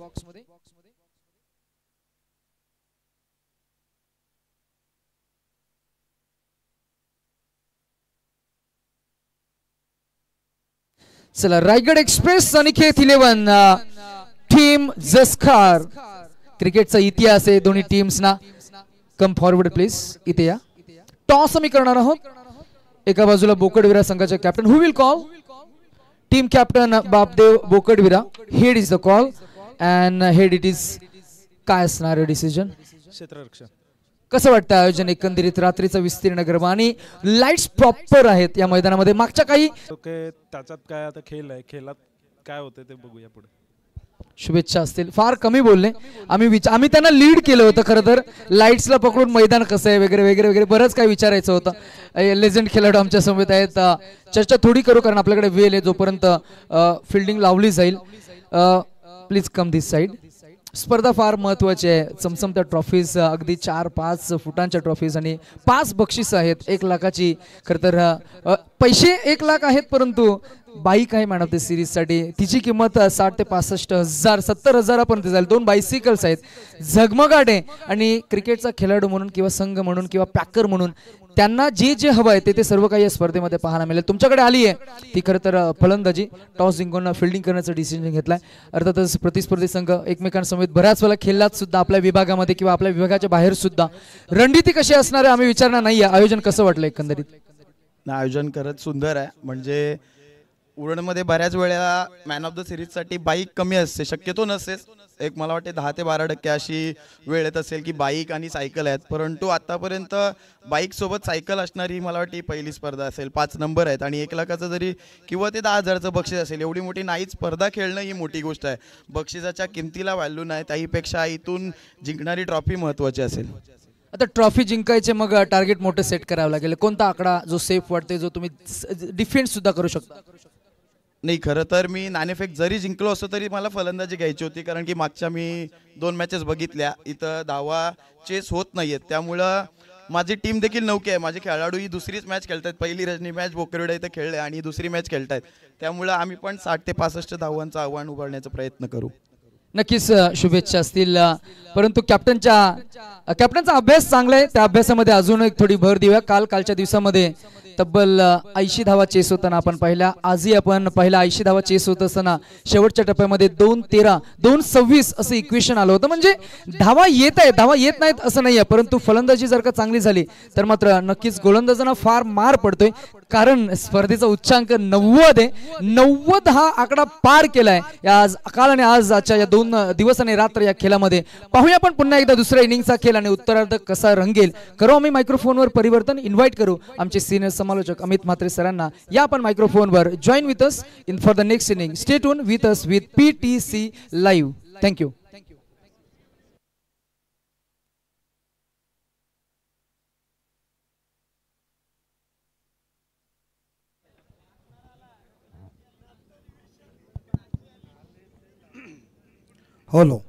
चला, रायगड एक्सप्रेस अनिकेत 11 टीम जसखार. क्रिकेटचा इतिहास आहे दोन्ही टीम्सना. Come forward please. इथे या. टॉस आम्ही करणार आहोत. एका बाजूला बोकडविरा संघाचे captain. Who will call? Team captain Bapdev Bokadvira. Head is the call and head it is. काय असणार डिसिजन? क्षेत्ररक्षण. कसं वाटतं आयोजन एकंदरीत? रात्रीचा विस्तीर्ण गरबा आणि लाईट्स प्रॉपर आहेत या मैदानामध्ये. मागच्या काही त्याच्यात काय आता खेळ आहे, खेळात काय होते ते बघूया पुढे. शुभेच्छा असतील. फार कमी बोलले. आम्ही त्यांना लीड केलं होतं खरं तर. लाईट्सला पकडून मैदान कसं आहे वगैरे वगैरे वगैरे बरंच काही विचारायचं होतं. लेजंड खेळाडू आमच्या समोर आहेत. चर्चा थोडी करू कारण आपल्याकडे वेळ आहे जोपर्यंत फिल्डिंग लावली जाईल. Please come this side. स्पर्धा फार महत्वाची आहे. चमचमत्या ट्रॉफीज, अगदी 4-5 फुटांच्या ट्रॉफीज आणि 5 बक्षीस आहेत. 1 लाखाची. खरं तर पैसे 1 लाख आहेत परंतु बाईक आहे मॅन ऑफ द सिरीज साठी. तिची किंमत 60 ते 65 हजार 70 हजारापर्यंत जाईल. 2 बायसिकल्स आहेत. झगमगाट आहे. आणि क्रिकेटचा खेळाडू म्हणून किंवा संघ म्हणून किंवा पॅकर म्हणून त्यांना जे जे हवं आहे ते सर्व काही या स्पर्धेमध्ये पाहायला मिळेल. तुमच्याकडे आली आहे ती खरं तर फलंदाजी. टॉस जिंकून फिल्डिंग करण्याचा डिसिजन घेतलाय. अर्थातच प्रतिस्पर्धी संघ एकमेकांसमवेत बऱ्याच वेळा खेळलात सुद्धा आपल्या विभागामध्ये किंवा आपल्या विभागाच्या बाहेर सुद्धा. रणनीती कशी असणार आहे आम्ही विचारणार नाही. आयोजन कसं वाटलं एकंदरीत? आयोजन खरंच सुंदर आहे. म्हणजे उरणमध्ये बऱ्याच वेळेला मॅन ऑफ द सिरीजसाठी बाईक कमी असते, शक्यतो नसतेच. एक मला वाटते 10 ते 12% अशी वेळ येत असेल की बाईक आणि सायकल आहेत. परंतु आतापर्यंत बाईक सोबत सायकल असणारी मला वाटते पहिली स्पर्धा असेल. 5 नंबर आहेत आणि 1 लाखाचं जरी किंवा ते 10,000चं बक्षीस असेल. एवढी मोठी नाही स्पर्धा खेळणं ही मोठी गोष्ट आहे. बक्षिसाच्या किमतीला व्हॅल्यू नाही, त्याहीपेक्षा इथून जिंकणारी ट्रॉफी महत्त्वाची असेल. आता ट्रॉफी जिंकायचे मग टार्गेट मोठं सेट करावं लागेल. कोणता आकडा जो सेफ वाटते, जो तुम्ही डिफेंड सुद्धा करू शकता? नाही, खरं तर मी नाणेफेक जरी जिंकलो असतो तरी मला फलंदाजी घ्यायची होती. कारण की मागच्या मी 2 मॅचेस बघितल्या, इथं धावा चेस होत नाहीयेत. त्यामुळं माझी टीम देखील नौकी आहे. माझे खेळाडू ही दुसरीच मॅच खेळतात. पहिली रजनी मॅच बोकरविडा इथं खेळले आणि दुसरी मॅच खेळतायत. त्यामुळं आम्ही पण 60 ते 65 धावांचं आव्हान उभारण्याचा प्रयत्न करू. नक्कीच शुभेच्छा असतील. परंतु कॅप्टनचा अभ्यास चांगला आहे. त्या अभ्यासामध्ये अजून एक थोडी भर देऊया. कालच्या दिवसामध्ये तब्बल 80 धावा चेस होताना आपण पाहिल्या. आजही आपण पहिला 80 धावा चेस होत असताना शेवटच्या टप्प्यामध्ये 2-13 2-26 असं इक्वेशन आलं होतं. म्हणजे धावा येत आहेत, धावा येत नाहीत असं नाही आहे. परंतु फलंदाजी जर का चांगली झाली तर मात्र नक्कीच गोलंदाजांना फार मार पडतोय. कारण स्पर्धेचा उच्चांक 90 आहे. 90 हा आकडा पार केलाय आज काल आणि आजच्या या 2 दिवस आणि रात्र या खेळामध्ये. पाहूया आपण पुन्हा एकदा दुसऱ्या इनिंगचा खेळ आणि उत्तरार्ध कसा रंगेल. करू आम्ही मायक्रोफोनवर परिवर्तन. इन्व्हाइट करू आमचे सिनियर समालोचक अमित म्हात्रे सरांना. या आपण मायक्रोफोनवर join with us in for the next inning. Stay tuned with us with PTC live. Thank you. Hello.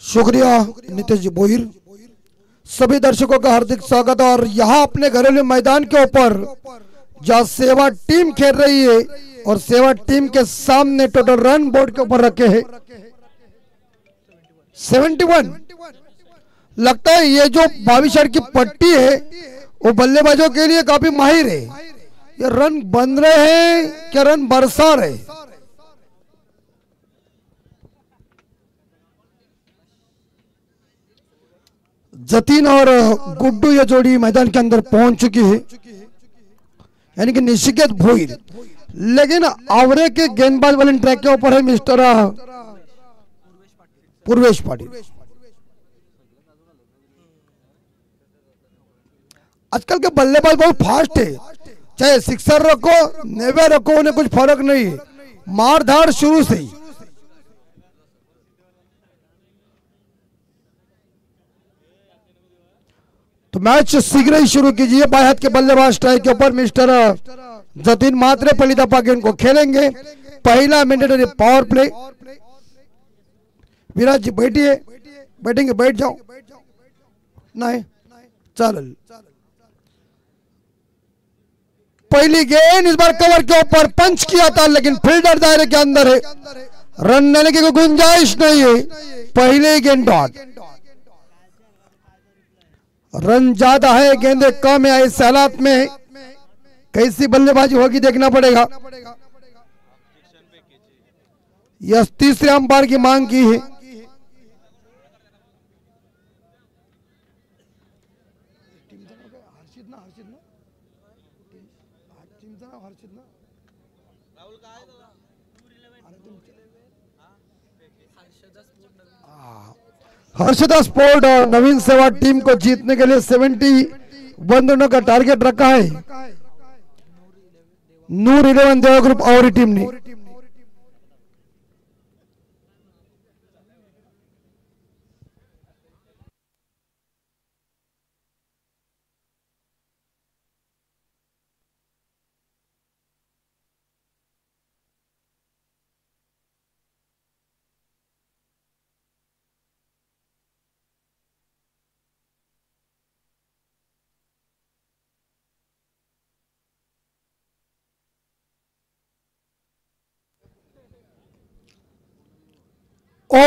शुक्रिया नितेश जी बोहिर. सभी दर्शकों का हार्दिक स्वागत. और यहाँ अपने घरेलू मैदान के ऊपर जहाँ सेवा टीम खेल रही है और सेवा टीम के सामने टोटल रन बोर्ड के ऊपर रखे हैं 71. लगता है ये जो 22 रन की पट्टी है वो बल्लेबाजों के लिए काफी माहिर है. ये रन बन रहे हैं क्या रन बरसा रहे? जतीन और गुड्डू ये जोड़ी मैदान के अंदर पहुंच चुकी है, यानी कि निशिकेत भोईर. लेकिन आवरे के गेंदबाज वाले ट्रैक के ऊपर है मिस्टर पूर्वेश पाटिल. आजकल के बल्लेबाज बहुत फास्ट है. चाहे सिक्सर रखो नेवे रखो उन्हें कुछ फर्क नहीं है. मारधाड़ शुरू से ही. तो मैच शीघ्र ही शुरू कीजिए. बाएं हाथ के बल्लेबाज स्ट्राइक के ऊपर मिस्टर जतीन म्हात्रे पलिता गेंद को खेलेंगे. पहला मैंडेटरी पावर प्ले. विराज जी बैठिए, बैठेंगे बैठ जाओ, नहीं चल। पहली गेंद इस बार कवर के ऊपर पंच किया था, लेकिन फील्डर दायरे के अंदर है, रन लेने की कोई गुंजाइश नहीं है। पहले गेंद डॉट, रन ज्यादा है गेंदें कम है, इस हालात में कैसी बल्लेबाजी होगी देखना पड़ेगा। यह तीसरे अंपायर की मांग की है। हर्षदा स्पोर्ट और नवीन सेवा टीम को जीतने के लिए 71 रनों का टारगेट रखा है नूर 11 देवा ग्रुप और टीम ने। ओ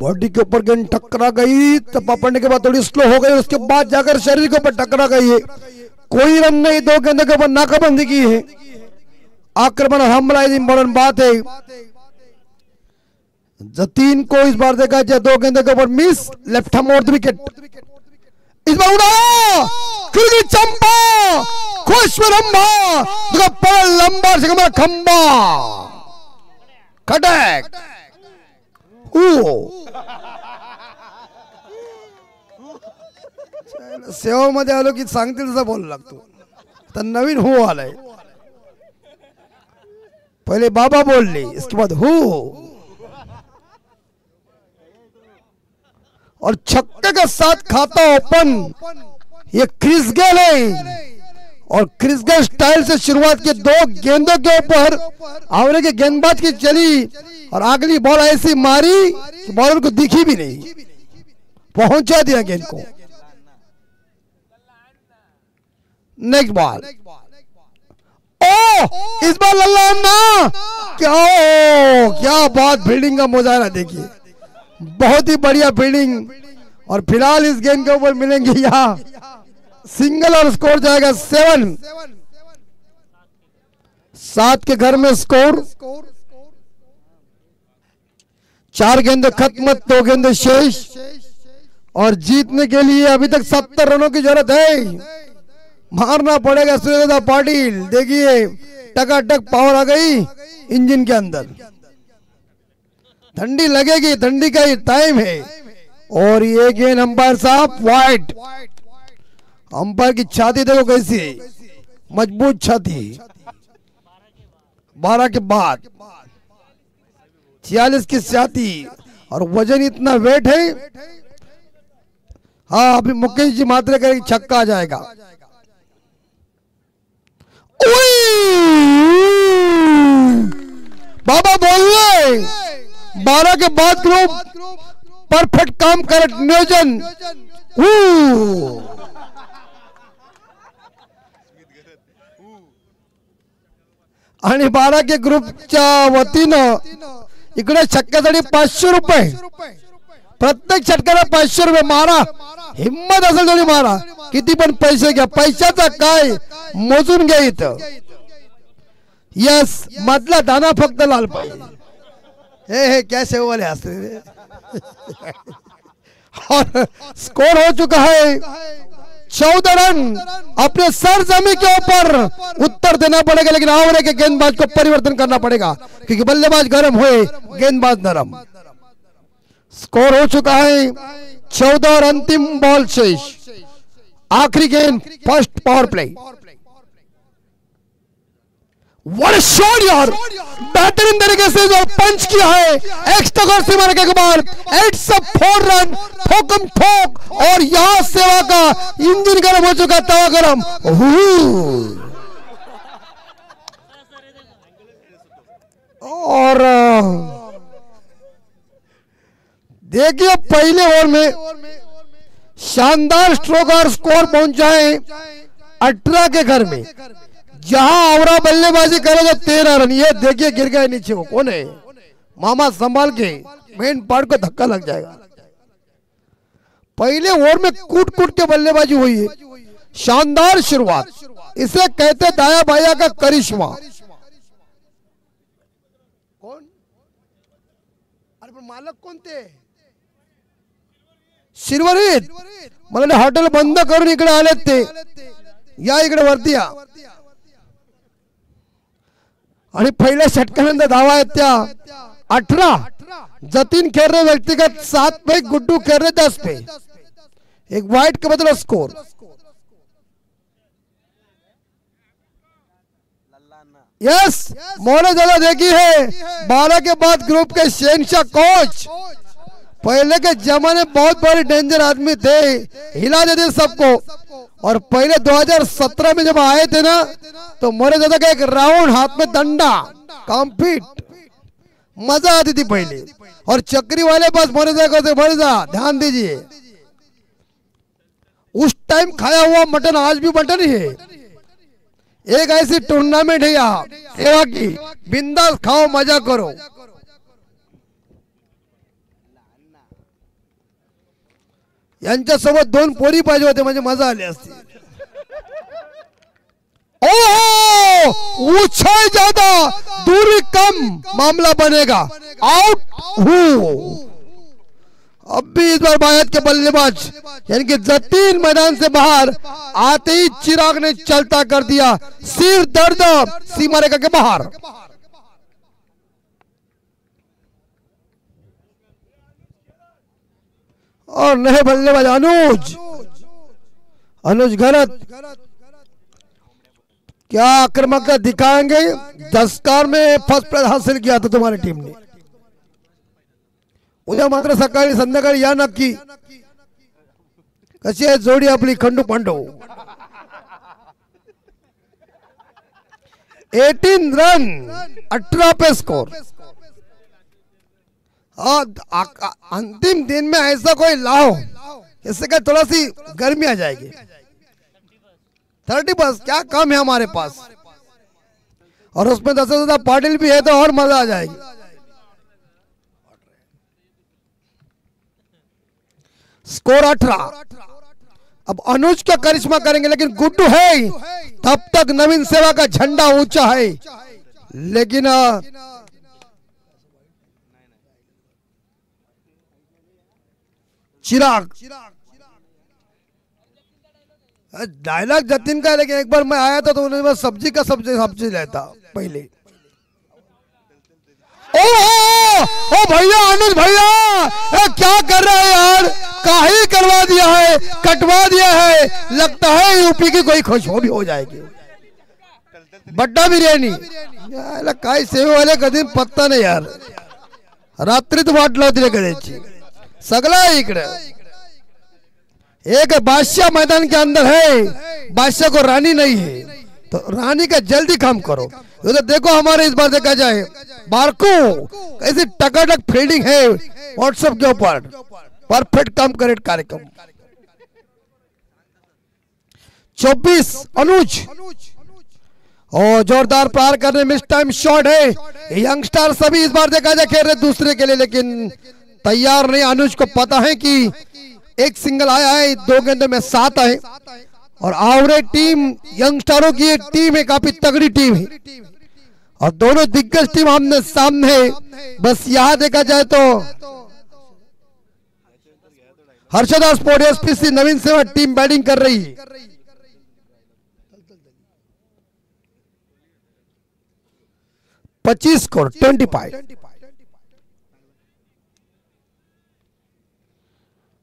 बॉडी के ऊपर गेंद टकरा गई, तपा पड़ने के बाद थोड़ी स्लो हो गई, उसके बाद जाकर शरीर के ऊपर टकरा गई है। कोई रन नहीं, दो गेंदों के ऊपर नाकाबंदी की है। आक्रमण हमला इंपॉर्टेंट बात है। जतीन को इस बार देखा जाए, दो गेंदों के ऊपर मिस, लेफ्ट हैंड और विकेट। इस बार उड़ा खिलगी चंपा, खुश लंबा लंबा से हमारा खंबा खटक सेवा मध्ये आलो की सांगतील तसं बोलायला लागतो। तर नवीन हो आलाय, पहले बाबा बोलले, इसके बाद हो, और छक्के के साथ खाता ओपन। ये क्रिस गेल है और क्रिस गेल स्टाइल से शुरुआत की, दो गेंदों के ऊपर आवरे के गेंदबाज की चली और अगली बॉल ऐसी मारी कि बॉलर को दिखी भी नहीं, पहुंचा दिया गेंद को। नेक्स्ट बॉल, ओ इस बार लल्ला क्या बात, फील्डिंग का मुजाहरा देखिए, बहुत ही बढ़िया फील्डिंग। और फिलहाल इस गेंद के ऊपर मिलेंगे यहाँ सिंगल और स्कोर जाएगा 7। 7 के घर में स्कोर, 4 गेंदे खत्म, 2 गेंदे शेष, और जीतने के लिए अभी तक 70 रनों की जरूरत है। मारना पड़ेगा सूर्यदादा पाटिल। देखिए टकाटक पावर आ गई इंजन के अंदर, ठंडी लगेगी, ठंडी का ही टाइम है। और ये गेंद अंपायर साहब वाइड, अंपायर की छाती देखो कैसी है, मजबूत छाती। 12 के बाद 46 की छाती, और वजन इतना वेट है। हाँ अभी मुकेश जी मात्रे करेंगे, छक्का आ जाएगा। बाबा बोल रहे 12 के बाद ग्रुप परफेक्ट काम करे, नियोजन। आणि 12 के ग्रुपच्या वतीनं इकडे छक्क्यासाठी 500 रुपये, प्रत्येक षटकाला 500 रुपये मारा, हिम्मत असेल तरी मारा, किती पण पैसे घ्या, पैशाचा काय मोजून घ्या इथं। यस मधला दाना फक्त लाल पाहिजे। हे क्या सेवा वाले हंस रहे। और स्कोर हो चुका है 14 रन। अपने सरजमी के ऊपर उत्तर देना पड़ेगा, लेकिन आवरे के गेंदबाज को परिवर्तन करना पड़ेगा, क्योंकि बल्लेबाज गर्म हुए, गेंदबाज नरम। स्कोर हो चुका है 14 और अंतिम बॉल शेष। आखिरी गेंद, first power play. What a shot यार, बेहतरीन तरीके से जो पंच किया है, एक्स्ट्रा गौर से मारने के बाद 8 रन, ठोकम ठोक। और यहां सेवा का इंजन गर्म हो चुका, तवा गर्म। और देखिए पहले ओवर में शानदार स्ट्रोक और स्कोर पहुंचा है 18 के घर में, जहां आवरा बल्लेबाजी करेगा 13 रन। ये देखिए गिर गए नीचे, वो कौन है? मामा संभाल के, मेन पार्ट को धक्का लग जाएगा। पहले ओवर में कूट कूट के बल्लेबाजी हुई है, शानदार शुरुआत, इसे कहते दाया बाया का करिश्मा। कौन? अरे पण मालक कोणते? सिल्वरीत मला हॉटेल बंद करून इकडे आलेत ते, या इकडे वरती या। आणि पहिल्या षटकानंतर धावा आहेत त्या 18, जतीन खेर व्यक्तिगत 7 पे, गुड्डू खेर 10 पे, एक वाइट के बदला स्कोर। यस, मोहल्ले ज्यादा देखी है 12 के बाद ग्रुप के शहंशाह कोच, पहले के जमाने बहुत बड़े डेंजर आदमी थे, हिला देते सबको। और पहले 2017 में जब आए थे ना, तो मोरे दादा का एक राउंड हाथ में डंडा, कॉम्पीट, मजा आती थी पहले। और चक्री वाले पास मोरे दादा को मर जा, ध्यान दीजिए, उस टाइम खाया हुआ मटन आज भी मटन ही है। एक ऐसी टूर्नामेंट है यहाँ सेवा की, बिंदास खाओ, मजा करो। यांच्यासोबत 2 पोरी पाहिजे होते म्हणजे मजा आली असती। ओहो, ऊंचाई ज्यादा दूरी कम, मामला बनेगा आउट। अब भी इस बार बायत के बल्लेबाज यानी कि जतीन मैदान से बाहर आते ही चिराग ने चलता कर दिया, सिर दर्द सीमा रेखा के बाहर। और नए बल्लेबाज अनुज घरत क्या आक्रामक दिखाएंगे? 10 कार में फर्स्ट प्राइज हासिल किया था तुम्हारी टीम ने। उद्या मात्र सकाळी संध्याकाळी या नक्की। कशी आहे जोडी आपली खंडू पांडव? 18 रन 18 पे स्कोर। अंतिम दिन में ऐसा कोई लाओ इससे क्या थोड़ा सी गर्मी आ जाएगी। 30 बस क्या कम है हमारे पास, और उसमें 10,000 पाटिल भी है तो और मजा आ जाएगी। स्कोर 18। अब अनुज का करिश्मा करेंगे, लेकिन गुड्डू है तब तक नवीन सेवा का झंडा ऊंचा है, लेकिन चिराग डायलॉग जतीन का है, लेकिन एक बार मैं आया था तो उन्होंने बस सब्जी का सब्जी लेता पहले। ओ भैया अनुज भैया, क्या कर रहे हैं यार? काही करवा दिया है, कटवा दिया है, लगता है यूपी की कोई खुशबू भी हो जाएगी। बड्डा बिर्याणी काय सेवे वाले कधी पत्ता नाही यार, रात्रीत वाट लावती रे कधीची सगळा इकडे। एक बादशाह मैदान के अंदर है, बादशाह को रानी नहीं है, तो रानी का जल्दी काम करो। उधर देखो हमारे इस बार देखा जाए बारको कैसी टकाटक फील्डिंग है व्हाट्सएप के ऊपर, परफेक्ट काम करे कार्यक्रम। 24 अनुज, और जोरदार प्रहार करने में इस टाइम शॉट है। यंगस्टर सभी इस बार देखा जाए खेल रहे दूसरे के लिए, लेकिन तैयार नहीं। अनुज को पता है कि एक सिंगल आया है, 2 गेंदों में 7 आए, और आवरे टीम यंगस्टरों की एक टीम है, काफी तगड़ी टीम है, और दोनों दिग्गज टीम आमने सामने है। बस यहां देखा जाए तो हर्षदा स्पोर्ट एसपीसी नवीन सेवा टीम बैटिंग कर रही है। 25 स्कोर 25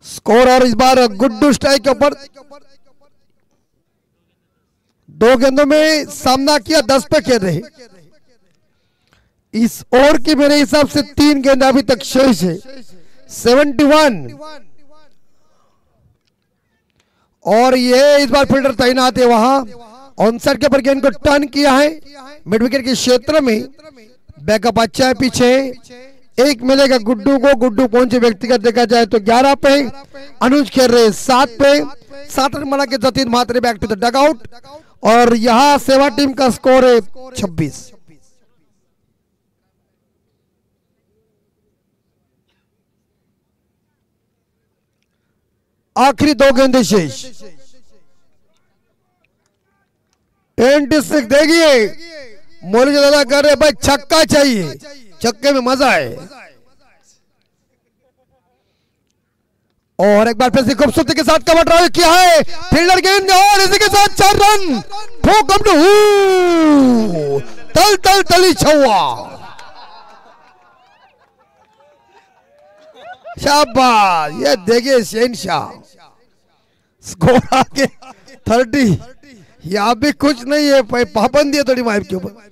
स्कोर। और इस बार गुड्डू स्ट्राइक के ऊपर 2 गेंदों में सामना किया, 10 पे खेल रहे। इस ओवर की मेरे हिसाब से 3 गेंद अभी तक शेष है। 71 और ये इस बार फील्डर तैनात है वहां ऑनसाइड के ऊपर गेंद को टर्न किया है मिड विकेट के क्षेत्र में। बैकअप अच्छा है पीछे, एक मिलेगा गुड्डू को। गुड्डू कौन से व्यक्तिगत देखा जाए तो 11 पे, अनुज खेल रहे 7 पे। 7 रन बना के Jatin Mhatre back to the dugout और यहाँ सेवा टीम का स्कोर है 26। आखिरी 2 गेंदें शेष। 26 देखिए मोली दादा कर रहे भाई छक्का चाहिए, छक्के में मजा है। और एक बार फिर से खूबसूरती के साथ कवर ड्राइव किया है, फील्डर गेंद और इसी के साथ 4 रन। तल तल तली छुआ, शाबाश। ये देखिए शहनशाह स्कोर आगे 30। यहाँ भी कुछ नहीं है, पाबंदी है थोड़ी माइक के ऊपर।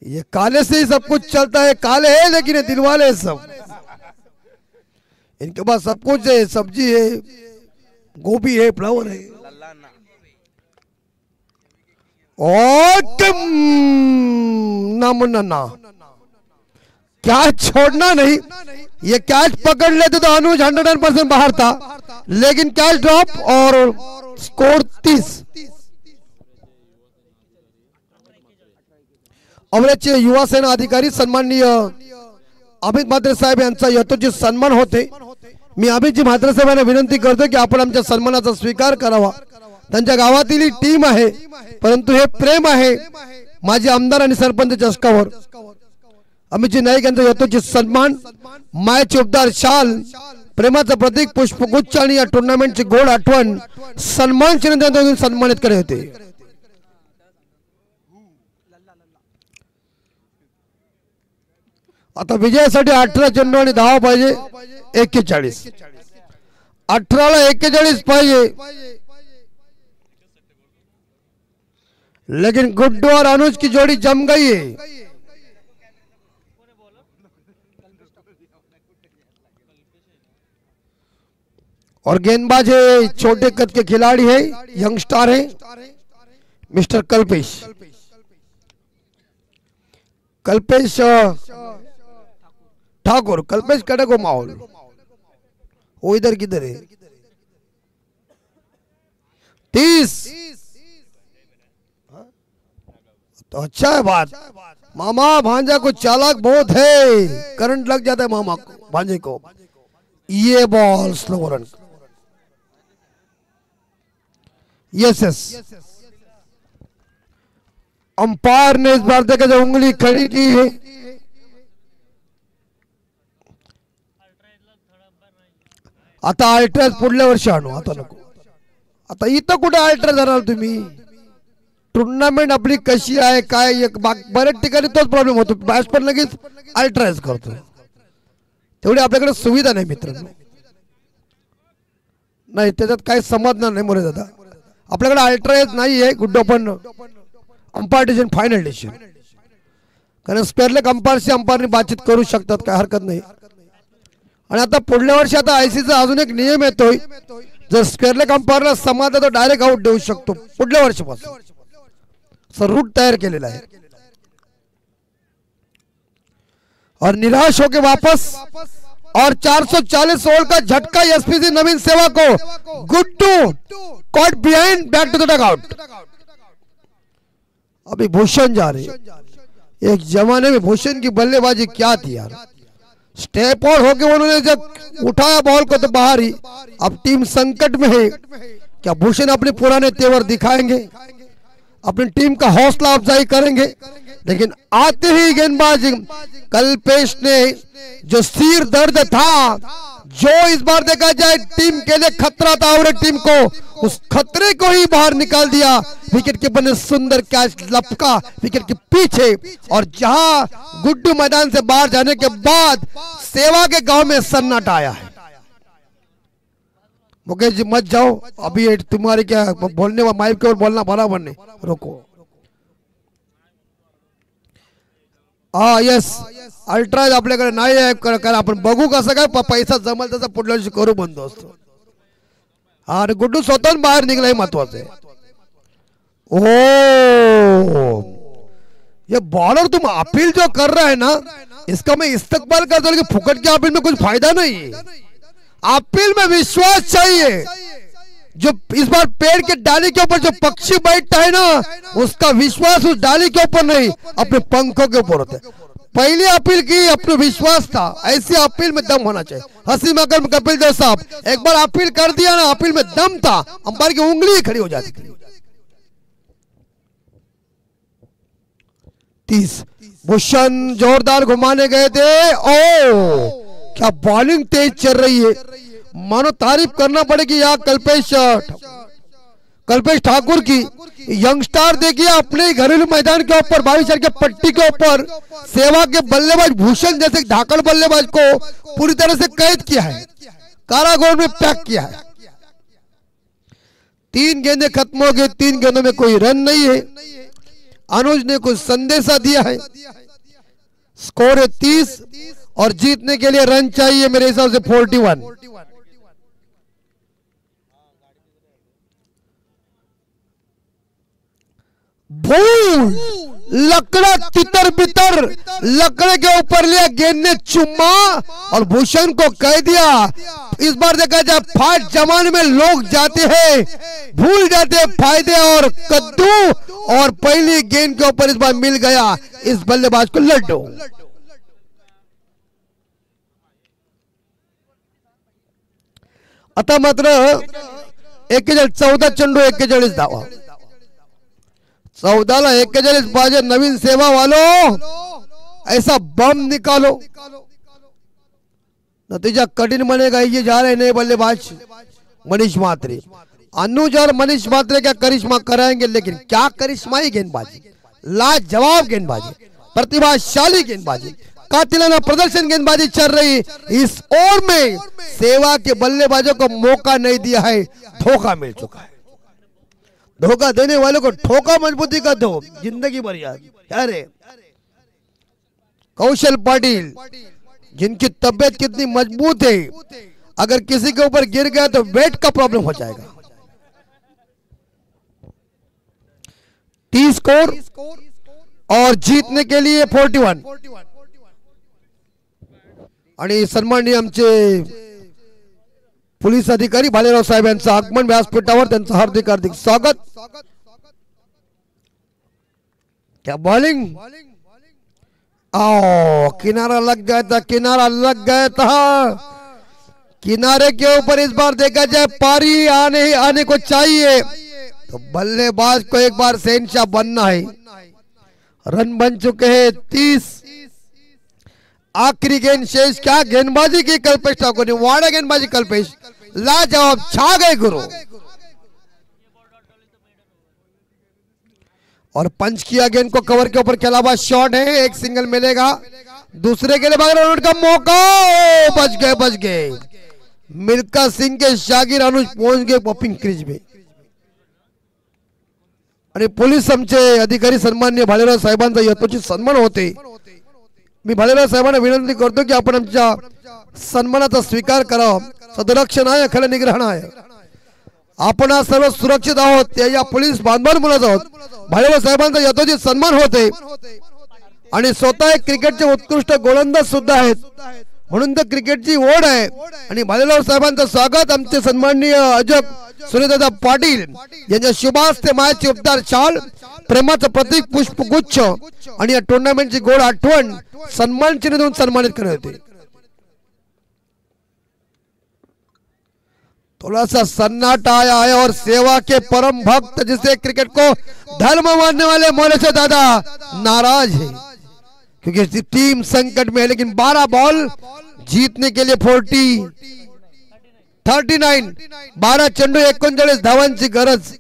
ये काले से ही सब कुछ चलता है, काले है लेकिन दिल वाले सब, इनके पास सब कुछ है, सब्जी है, गोभी है, फ्लावर है। और ना कैच छोड़ना नहीं, ये कैच पकड़ लेते तो अनुज 100% बाहर था, लेकिन कैच ड्रॉप और स्कोर 30। अमरेचे युवा सेना अधिकारी सन्माननीय अमित म्हात्रे साहेब यांचा यथोचित सन्मान होते। मी अमितजी म्हात्रे साहेबांना विनंती करतो की आपण आमच्या सन्मानाचा स्वीकार करावा। त्यांच्या गावातील ही टीम आहे, परंतु हे प्रेम आहे माझे आमदार आणि सरपंच चषकावर। अमितजी नाईक यांचा यथोचित सन्मान, मायचे उपदार शाल, प्रेमाचं प्रतीक पुष्पगुच्छ आणि या टुर्नामेंटची गोड आठवण सन्मान चिन्ह सन्मानित केले होते। आता विजयासाठी 18 चेंडू आणि धावा पाहिजे 41। 18ला 41 पाहिजे, लेकिन गुड्डू और अनुज की जोड़ी जम गई है। और गेंदबाज है छोटे कद के खिलाड़ी है, यंगस्टर है मिस्टर कल्पेश। कल्पेश ठाकुर, कल्पेश कड़े को माहौल, वो इधर किधर है? 30। तो अच्छा है बात, मामा भांजा को चालाक बहुत है, करंट लग जाता है मामा को, भांजे को। ये ball slow run, yes umpire ने इस बार देखा जो उंगली खड़ी की है। आता अल्ट्राज पुढल्या वर्षी आणू, आता नको। आता इथं कुठे अल्ट्राज जाणार तुम्ही? टूर्नामेंट आपली कशी आहे काय, एक बऱ्याच ठिकाणी तोच प्रॉब्लेम होतो, बॅट्समन लगेच अल्ट्राज करतो, तेवढी आपल्याकडे सुविधा नाही मित्रांनो। नाही त्याच्यात काही समजणार नाही मोरे दादा, आपल्याकडे अल्ट्राज नाही आहे गुड्डो, पण अंपायर डिसिजन फायनल डिसिजन, कारण स्क्वेअर लेग अंपायरशी अंपायरनी बातचीत करू शकतात, काय हरकत नाही। आणि आता पुढल्या वर्षी आता आयसीसीचा अजून एक नियम येतोय, जर स्क्वेअर लेग अंपायरला समाधान तो डायरेक्ट आउट देऊ शकतो पुढल्या वर्षीपासून, सर रूट तैयार केलेला आहे। और निराश होके वापस, और 440 ओवर का झटका एसपीसी नवीन सेवा को। Guddu caught behind, back to the dugout. अभी भूषण जा रहे, एक जमाने में भूषण की बल्लेबाजी क्या थी यार, स्टेप आउट होके उन्होंने जब उठाया बॉल को तो बाहर ही। अब टीम संकट में है, क्या भूषण अपने पुराने तेवर दिखाएंगे, अपनी टीम का हौसला अफजाई करेंगे? लेकिन आते ही गेंदबाज कल्पेश ने जो सिर दर्द था, जो इस बार देखा जाए टीम के लिए खतरा था और टीम को, उस खतरे को ही बाहर निकाल दिया। विकेट कीपर ने सुंदर कैच लपका विकेट के पीछे, और जहां गुड्डू मैदान से बाहर जाने के बाद सेवा के गांव में सन्नाटा आया है। मुकेश जी मत जाओ, अभी तुम्हारी क्या बोलने माइक के ऊपर बोलना बराबर नहीं, रोको। हा यस, अल्ट्राज आपल्याकडे नाही आहे, कारण आपण बघू कसं काय पैसा जमल तसा पुढल्या वर्षी करू बंदोबस्त। आणि गुड्डू स्वतःहून बाहेर निघला हे महत्वाचं आहे। ओ ये बॉलर तुम अपील जो कर रहा है ना, इसका मैं इस्तकबाल करता हूं कि फुकट के अपील में कुछ फायदा नहीं है। अपील में विश्वास चाहिए। जो इस बार पेड़ के डाली के ऊपर जो पक्षी बैठता है ना, उसका विश्वास उस डाली के ऊपर नहीं, अपने पंखों के ऊपर होता है। पहली अपील की अपने विश्वास था, ऐसी अपील में दम होना चाहिए। हसीम अकरम कपिल देव साहब एक बार अपील कर दिया ना, अपील में दम था, अंपायर की उंगली ही खड़ी हो जाती थी। 30 भूषण जोरदार घुमाने गए थे। ओ क्या बॉलिंग तेज चल रही है, मानो तारीफ करना पड़ेगी यहाँ कल्पेश ठाकुर की। यंगस्टार देखिए अपने घरेलू मैदान के ऊपर 22 के पट्टी के ऊपर सेवा के बल्लेबाज भूषण जैसे धाकड़ बल्लेबाज को पूरी तरह से कैद किया है, कारागार में पैक किया है। 3 गेंदें खत्म हो गई, 3 गेंदों में कोई रन नहीं है। अनुज ने कुछ संदेशा दिया है। स्कोर है 30 और जीतने के लिए रन चाहिए मेरे हिसाब से 41। भूल लकड़ा तितर बितर लकड़े के ऊपर लिया, गेंद ने चुम्मा और भूषण को कह दिया। इस बार देखा जाए फाट जमाने में लोग जाते हैं, भूल जाते हैं फायदे और कद्दू, और पहली गेंद के ऊपर इस बार मिल गया इस बल्लेबाज को लड्डू। आता मात्र 14 चेंडू 41 धावा, 14ला 41 पाहिजे। नवीन सेवा वालों ऐसा बम निकालो, नतीजा कठिन बनेगा। ये जा रहे नए बल्लेबाज मनीष मात्रे। अनुज और मनीष मात्रे क्या करिश्मा कराएंगे, लेकिन क्या करिश्माई गेंदबाजी, लाजवाब गेंदबाजी, प्रतिभाशाली गेंदबाजी, कातिलाना प्रदर्शन गेंदबाजी चल रही। इस ओवर में सेवा के बल्लेबाजों को मौका नहीं दिया है, धोखा मिल चुका है। धोखा देने वालों को ठोका मजबूती का दो, जिंदगी भर याद। अरे कौशल पाटिल जिनकी तबियत कितनी मजबूत है, अगर किसी के ऊपर गिर गया तो वेट का प्रॉब्लम हो जाएगा। टी स्कोर और जीतने के लिए 41। आणि सन्माननीय आमचे पोलीस अधिकारी भालेराव साहेब यांचं आगमन व्यासपीठावर, त्यांचं हार्दिक हार्दिक स्वागत। क्या बॉलिंग, आओ किनारा लग गया था, किनारा लग गया था। किनारे के ऊपर इस बार देखा जाए पारी आने को चाहिए, तो बल्लेबाज को एक बार शहंशाह बनना है। रन बन चुके हैं 30। आखिरी गेंद शेष, क्या गेंदबाजी की कल्पेश ठाकुर ने, वाड़ा गेंदबाजी कल्पेश, लाजवाब, छा गए गुरु। और पंच किया गेंद को कवर के ऊपर खेला हुआ शॉट है, एक सिंगल मिलेगा। दूसरे के लिए भाग रन का मौका, बच गए। मिल्खा सिंह के शागिर अनुज पहुंच गए पॉपिंग क्रीज में। आणि पोलीस आमचे अधिकारी सन्माननीय भालेराव साहेबांचा यथोचित सन्मान होते। मी भालेराव साहेबांना विनंती करतो की आपण आमच्या सन्मानाचा स्वीकार करावा। सदरक्षण आहे, खरं निग्रहण आहे। आपण आज सर्व सुरक्षित आहोत, या पोलीस बांधवांमुळेच आहोत। भालेराव साहेबांचा यथोचित सन्मान होते आणि स्वतः एक क्रिकेटचे उत्कृष्ट गोलंदाज सुद्धा आहेत, म्हणून तर क्रिकेटची ओढ आहे। आणि भालेराव साहेबांचं स्वागत आमचे सन्माननीय अजब सुरेदादा पाटील यांच्या शुभास्ते मायाची उपदार शाल, प्रेमाचं प्रतीक पुष्पगुच्छ आणि या टुर्नामेंटची गोड आठवण सन्मान चिन्ह देऊन सन्मानित करण्यात येते। थोड़ा सा सन्नाटा आया है और सेवा के परम भक्त जिसे क्रिकेट को धर्म मानने वाले मोलेश्वर दादा नाराज है, क्योंकि टीम संकट में है। लेकिन 12 बॉल जीतने के लिए 39, 12 चेंडू 39 धावांची गरज।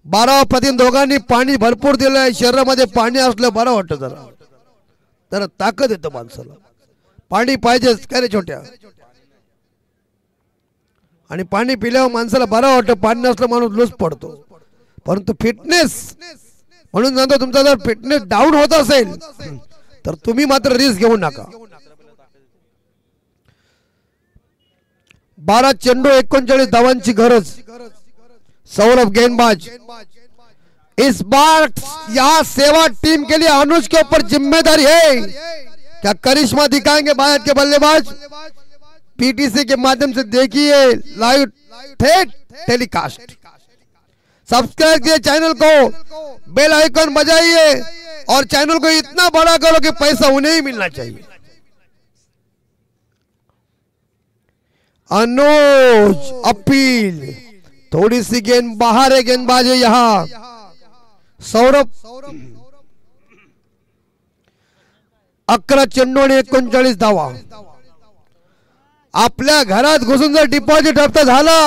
12 पतीन दोघांनी पाणी भरपूर दिलंय, शरीरामध्ये पाणी असलं बरं वाटतं, जरा ताकद येतं माणसाला। पाणी पाहिजेच काय रे छोट्या, आणि पाणी पिल्यावर माणसाला बरं वाटतं, पाणी नसलं माणूस लूज पडतो। परंतु फिटनेस, म्हणून सांगतो तुमचा जर फिटनेस डाऊन होत असेल तर तुम्ही मात्र रिस्क घेऊ नका। 12 चेंडू 39 धावांची गरज। सौरभ गेंदबाज इस बार यहाँ सेवा टीम के लिए अनुज के ऊपर जिम्मेदारी है। क्या करिश्मा दिखाएंगे भारत के बल्लेबाज? पीटीसी के माध्यम से देखिए लाइव टेलीकास्ट। सब्सक्राइब कीजिए चैनल को, बेल आइकन बजाइए और चैनल को इतना बड़ा करो कि पैसा उन्हें ही मिलना चाहिए। अनुज अपील, थोड़ी सी गेंद बाहर है, गेंदबाज है यहाँ सौरभ। 11 चेंडू आणि 39 धावा। आपल्या घरात घुसून जर डिपॉझिट हप्ता झाला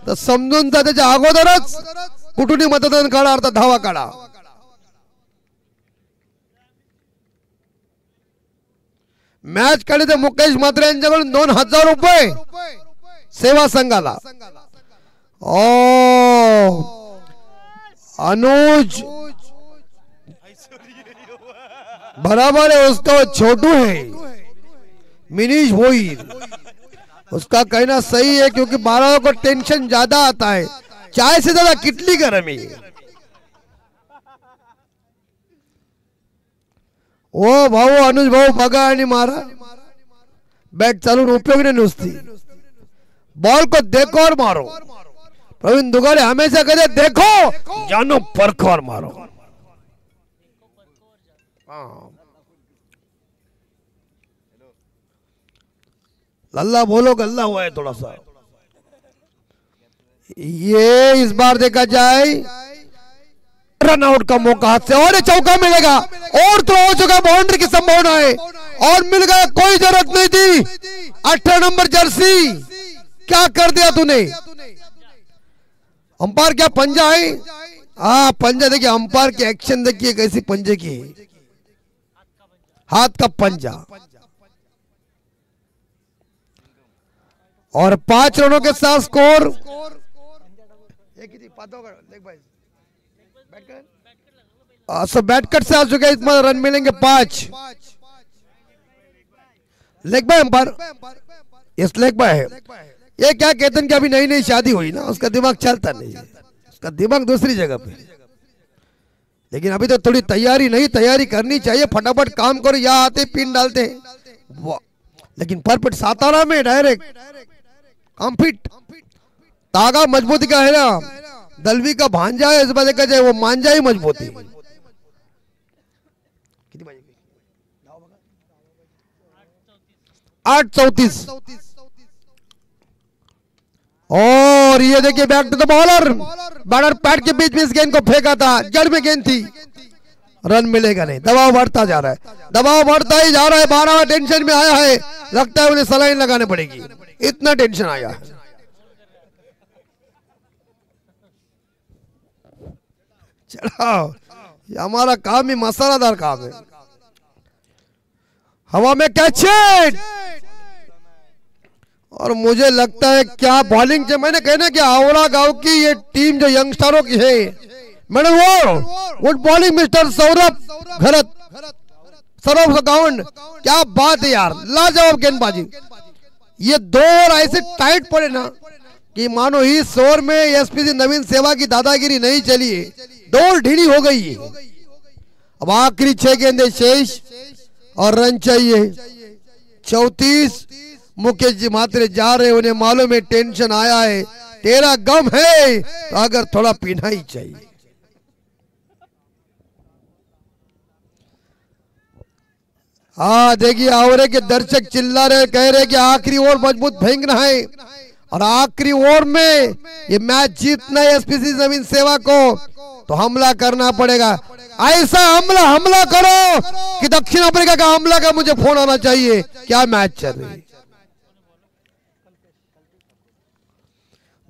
तर समजून जा त्याच्या अगोदरच कुठूनही मतदान काढा, अर्थात धावा काढा। मॅच काढली तर मुकेश म्हात्रे यांच्याकडून 2000 रुपये सेवा संघाला। अनुज बराबर है, उसका छोटू है मिनीश भोईर। उसका कहना सही है क्योंकि 12 को टेंशन ज्यादा आता है, चाय से ज्यादा किटली गरम है। ओ भाऊ अनुज भाऊ बघा आणि मारा, बॅट चालून उपयोग नाही नुसती, बॉल को देखो और मारो। प्रवीण दुगाड़े हमेशा कहते देखो जानो परखो और मारो। लल्ला बोलो गल्ला हुआ है थोड़ा सा। ये इस बार देखा जाए रन आउट का मौका हाथ से, और ये चौका मिलेगा और थ्रो हो चुका, बाउंड्री की संभावना है और मिल गया। कोई जरूरत नहीं थी। 18 नंबर जर्सी, क्या कर दिया तूने? अंपायर क्या पंजा है? हाँ पंजा देखिए, अंपायर की एक्शन देखिए कैसी पंजे की, हाथ का पंजा। और 5 रनों के साथ स्कोर बैट कट से आ चुके हैं। इसमें रन मिलेंगे 5। लेग बाय अंपायर, इस लेग बाय है। ये क्या कहते हैं कि अभी नई नई शादी हुई ना, उसका दिमाग चलता नहीं है, उसका दिमाग दूसरी जगह पे। लेकिन अभी तो थोड़ी तैयारी नहीं, तैयारी करनी चाहिए, फटाफट काम करो। यहाँ आते पिन डालते हैं, लेकिन परफेक्ट सातारा में डायरेक्ट कंफिट। तागा मजबूती का है ना, दलवी का भांजा है, इस बार देखा जाए वो मांझा ही मजबूती। 8:34 और ये देखिए back to the bowler, batter pad के बीच में इस गेंद को फेंका था, जड़ में गेंद थी, रन मिलेगा नहीं। दबाव बढ़ता जा रहा है, दबाव बढ़ता ही जा रहा है। 12वां टेंशन में आया है, लगता है उन्हें सलाइन लगाने पड़ेगी, इतना टेंशन आया है। चलो ये हमारा काम ही मसालादार काम है। हवा में कैच और मुझे लगता है क्या बॉलिंग से, मैंने कहना कि आवड़ा गांव की ये टीम जो यंगस्टरों की है, मैंने वो गुड बॉलिंग मिस्टर सौरभ घरत, सौरभ गाउंड, क्या बात है यार, लाजवाब गेंदबाजी। ये 2 ऐसे टाइट पड़े ना कि मानो इस ओवर में एसपीसी नवीन सेवा की दादागिरी नहीं चली है, 2 ढीली हो गई है। अब आखिरी 6 गेंदें शेष और रन चाहिए 34। मुकेश जी मात्रे जा रहे, उन्हें मालूम है टेंशन आया है, तेरा गम है तो अगर थोड़ा पीना ही चाहिए। हाँ देखिए आवरे के दर्शक चिल्ला रहे, कह रहे कि आखिरी ओवर मजबूत फेंकना है और आखिरी ओवर में ये मैच जीतना है एसपीसी जमीन सेवा को, तो हमला करना पड़ेगा। ऐसा हमला करो कि दक्षिण अफ्रीका का हमला का मुझे फोन आना चाहिए। क्या मैच चल रही है,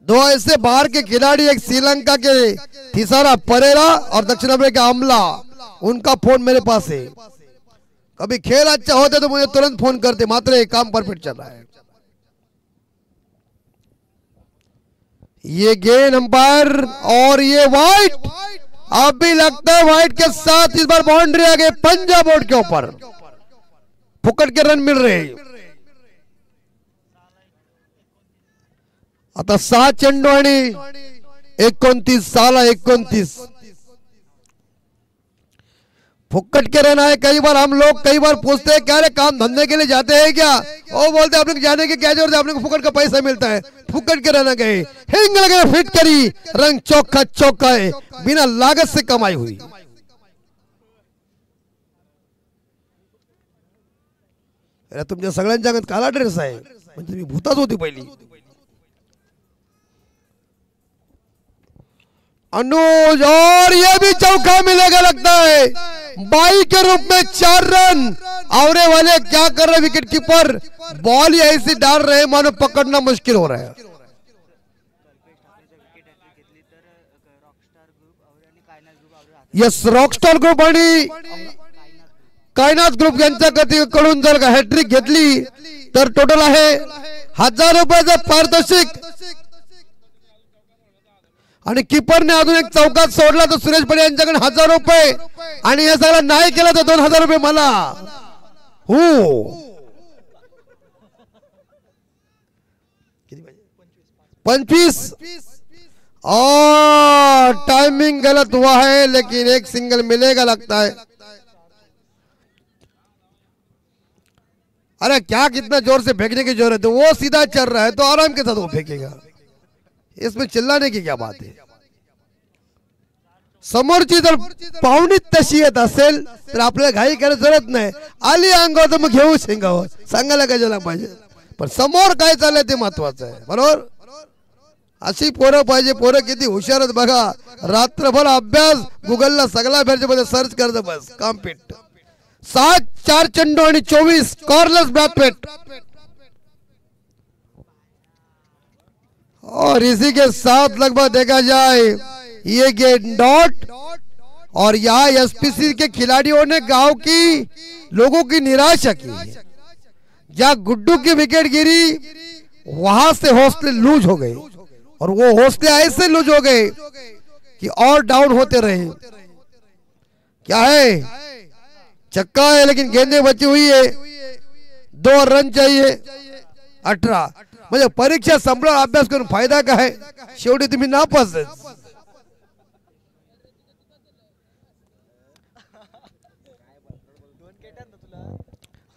2 ऐसे बाहर के खिलाड़ी, एक श्रीलंका के थिसारा परेरा और दक्षिण अफ्रीका हमला, उनका फोन मेरे पास है। कभी खेल अच्छा होता तो मुझे तुरंत फोन करते, मात्र काम परफेक्ट चल रहा है। ये गेंद अंपायर और ये वाइट, अब भी लगता है वाइट के साथ इस बार बाउंड्री आ गई पंजाब बोर्ड के ऊपर, फुकट के रन मिल रहे हैं। आता 6 चेंडू आणि 29 साला 29 फुक्कट के रहना है। कई बार हम लोग पूछते हैं क्या रे काम धंधे के लिए जाते हैं क्या, वो बोलते हैं अपने जाने की क्या जरूरत है, अपने को फुक्कट का पैसा मिलता है। फुक्कट के रहना गए, हिंग लगे फिट करी, रंग चौखा चौका है, बिना लागत से कमाई हुई। अरे तुमच्या सगळ्यांच्या अंगात काला ड्रेस आहे म्हणजे तुम्ही भूताच होती पहिली। अनुज और ये भी चौका मिलेगा लगता है, 22 के रूप में 4 रन। आवरे वाले क्या कर रहे विकेट कीपर, बॉल ही ऐसी डाल रहे मानो पकड़ना मुश्किल हो रहा है। यस रॉकस्टार ग्रुप आणि कायनात ग्रुप यांच्याकडून जर हॅट्रिक घेतली तर टोटल आहे 1000 रुपयाचं पारितोषिक। आणि कीपरने अजून एक चौकात सोडला तर सुरेश पडे यांच्याकडे 1000 रुपये, आणि हे सगळं नाही केलं तर 2000 रुपये मला। हो 25 और टाइमिंग गलत हुआ है, लेकिन एक सिंगल मिलेगा लगता है। अरे क्या कितना जोर से फेंकने की जरूरत है, वो सीधा चल रहा है तो आराम के साथ वो फेंकेगा, इसमें चिल्लाने की क्या बात है। समोरची जर पाहुणीत तशी येत असेल तर आपल्याला घाई करायची जरूरत नाही, आली अंगावर तर मग घेऊ शेंगावं, सांगायला काय झाला पाहिजे, पण समोर काय चाललंय ते महत्वाचं आहे। बरोबर अशी पोरं पाहिजे, पोरं किती हुशार आहेत बघा, रात्रभर अभ्यास, गुगलला सगळा मध्ये सर्च करत बस काम पीट। 7 4 चेंडू आणि 24 कॉर्नर्स बैकपेट, और इसी के साथ लगभग देखा जाए ये गेट डॉट। और यहाँ एसपीसी के खिलाड़ियों ने गांव की लोगों की निराशा की है। जहाँ गुड्डू की विकेट गिरी वहां से हौसले लूज हो गए, और वो हौसले ऐसे लूज हो गए कि और डाउन होते रहे। क्या है, चक्का है लेकिन गेंदें बची हुई है, 2 रन चाहिए 18। म्हणजे परीक्षा संपल्यावर अभ्यास करून फायदा काय, शेवटी तुम्ही नापास।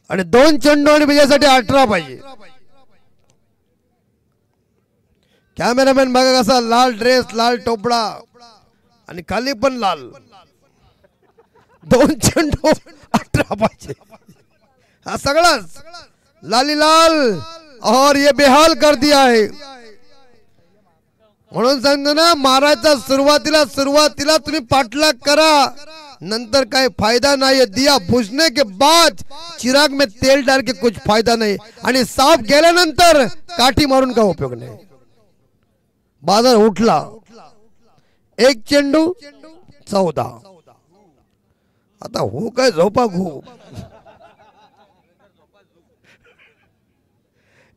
आणि 2 चेंडू आणि विजयासाठी 18 पाहिजे। कॅमेरामॅन बघा कसा लाल ड्रेस, लाल टोपडा आणि खाली पण लाल, 2 चेंडू 18 पाहिजे, हा सगळाच लाली लाल, और ये बेहाल कर दिया है। म्हणून सांगतो ना, मारायचा सुरुवातीला तुम्ही पाठलाग करा, नंतर काय फायदा नहीं है। दिया बुझने के बाद चिराग में तेल डाल के कुछ फायदा नहीं, आणि साफ गेल्यानंतर काठी मारून का उपयोग नाही। बाजार उठला, 1 चेंडू 14, आता हो काय झोपा खूप,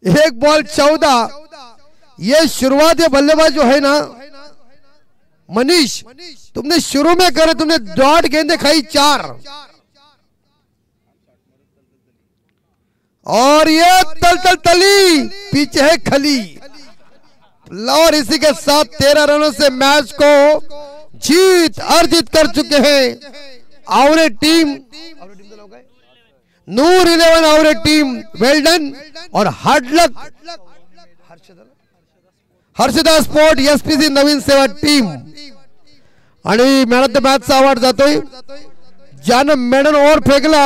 1 बॉल 14। ये शुरुआत ये बल्लेबाज जो है ना मनीष, तुमने शुरू में करे, तुमने डॉट गेंदे खाई 4, और ये तली पीछे है खली, और इसी के साथ 13 रनों से मैच को अर्जित कर चुके हैं आवरे टीम, नूर 11 आवरे टीम, वेल डन। और hard luck Harshada sport SPC नवीन सेवा टीम। आणि मॅन ऑफ द मॅच चा अवॉर्ड जातोय ज्यानं मेडन ओव्हर फेकला,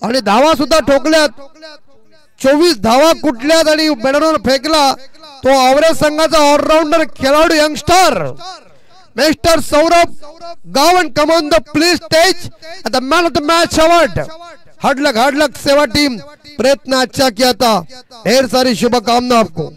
आणि धावा सुद्धा ठोकल्यात, 24 धावा कुठल्यात आणि मेडन ओव्हर फेकला तो आवरे संघाचा ऑलराउंडर खेळाडू यंगस्टर मिस्टर सौरभ गावन come on the please stage the man of the match award. Hard luck सेवा टीम, प्रयत्न अच्छा किया था, ढेर सारी शुभकामना आपको।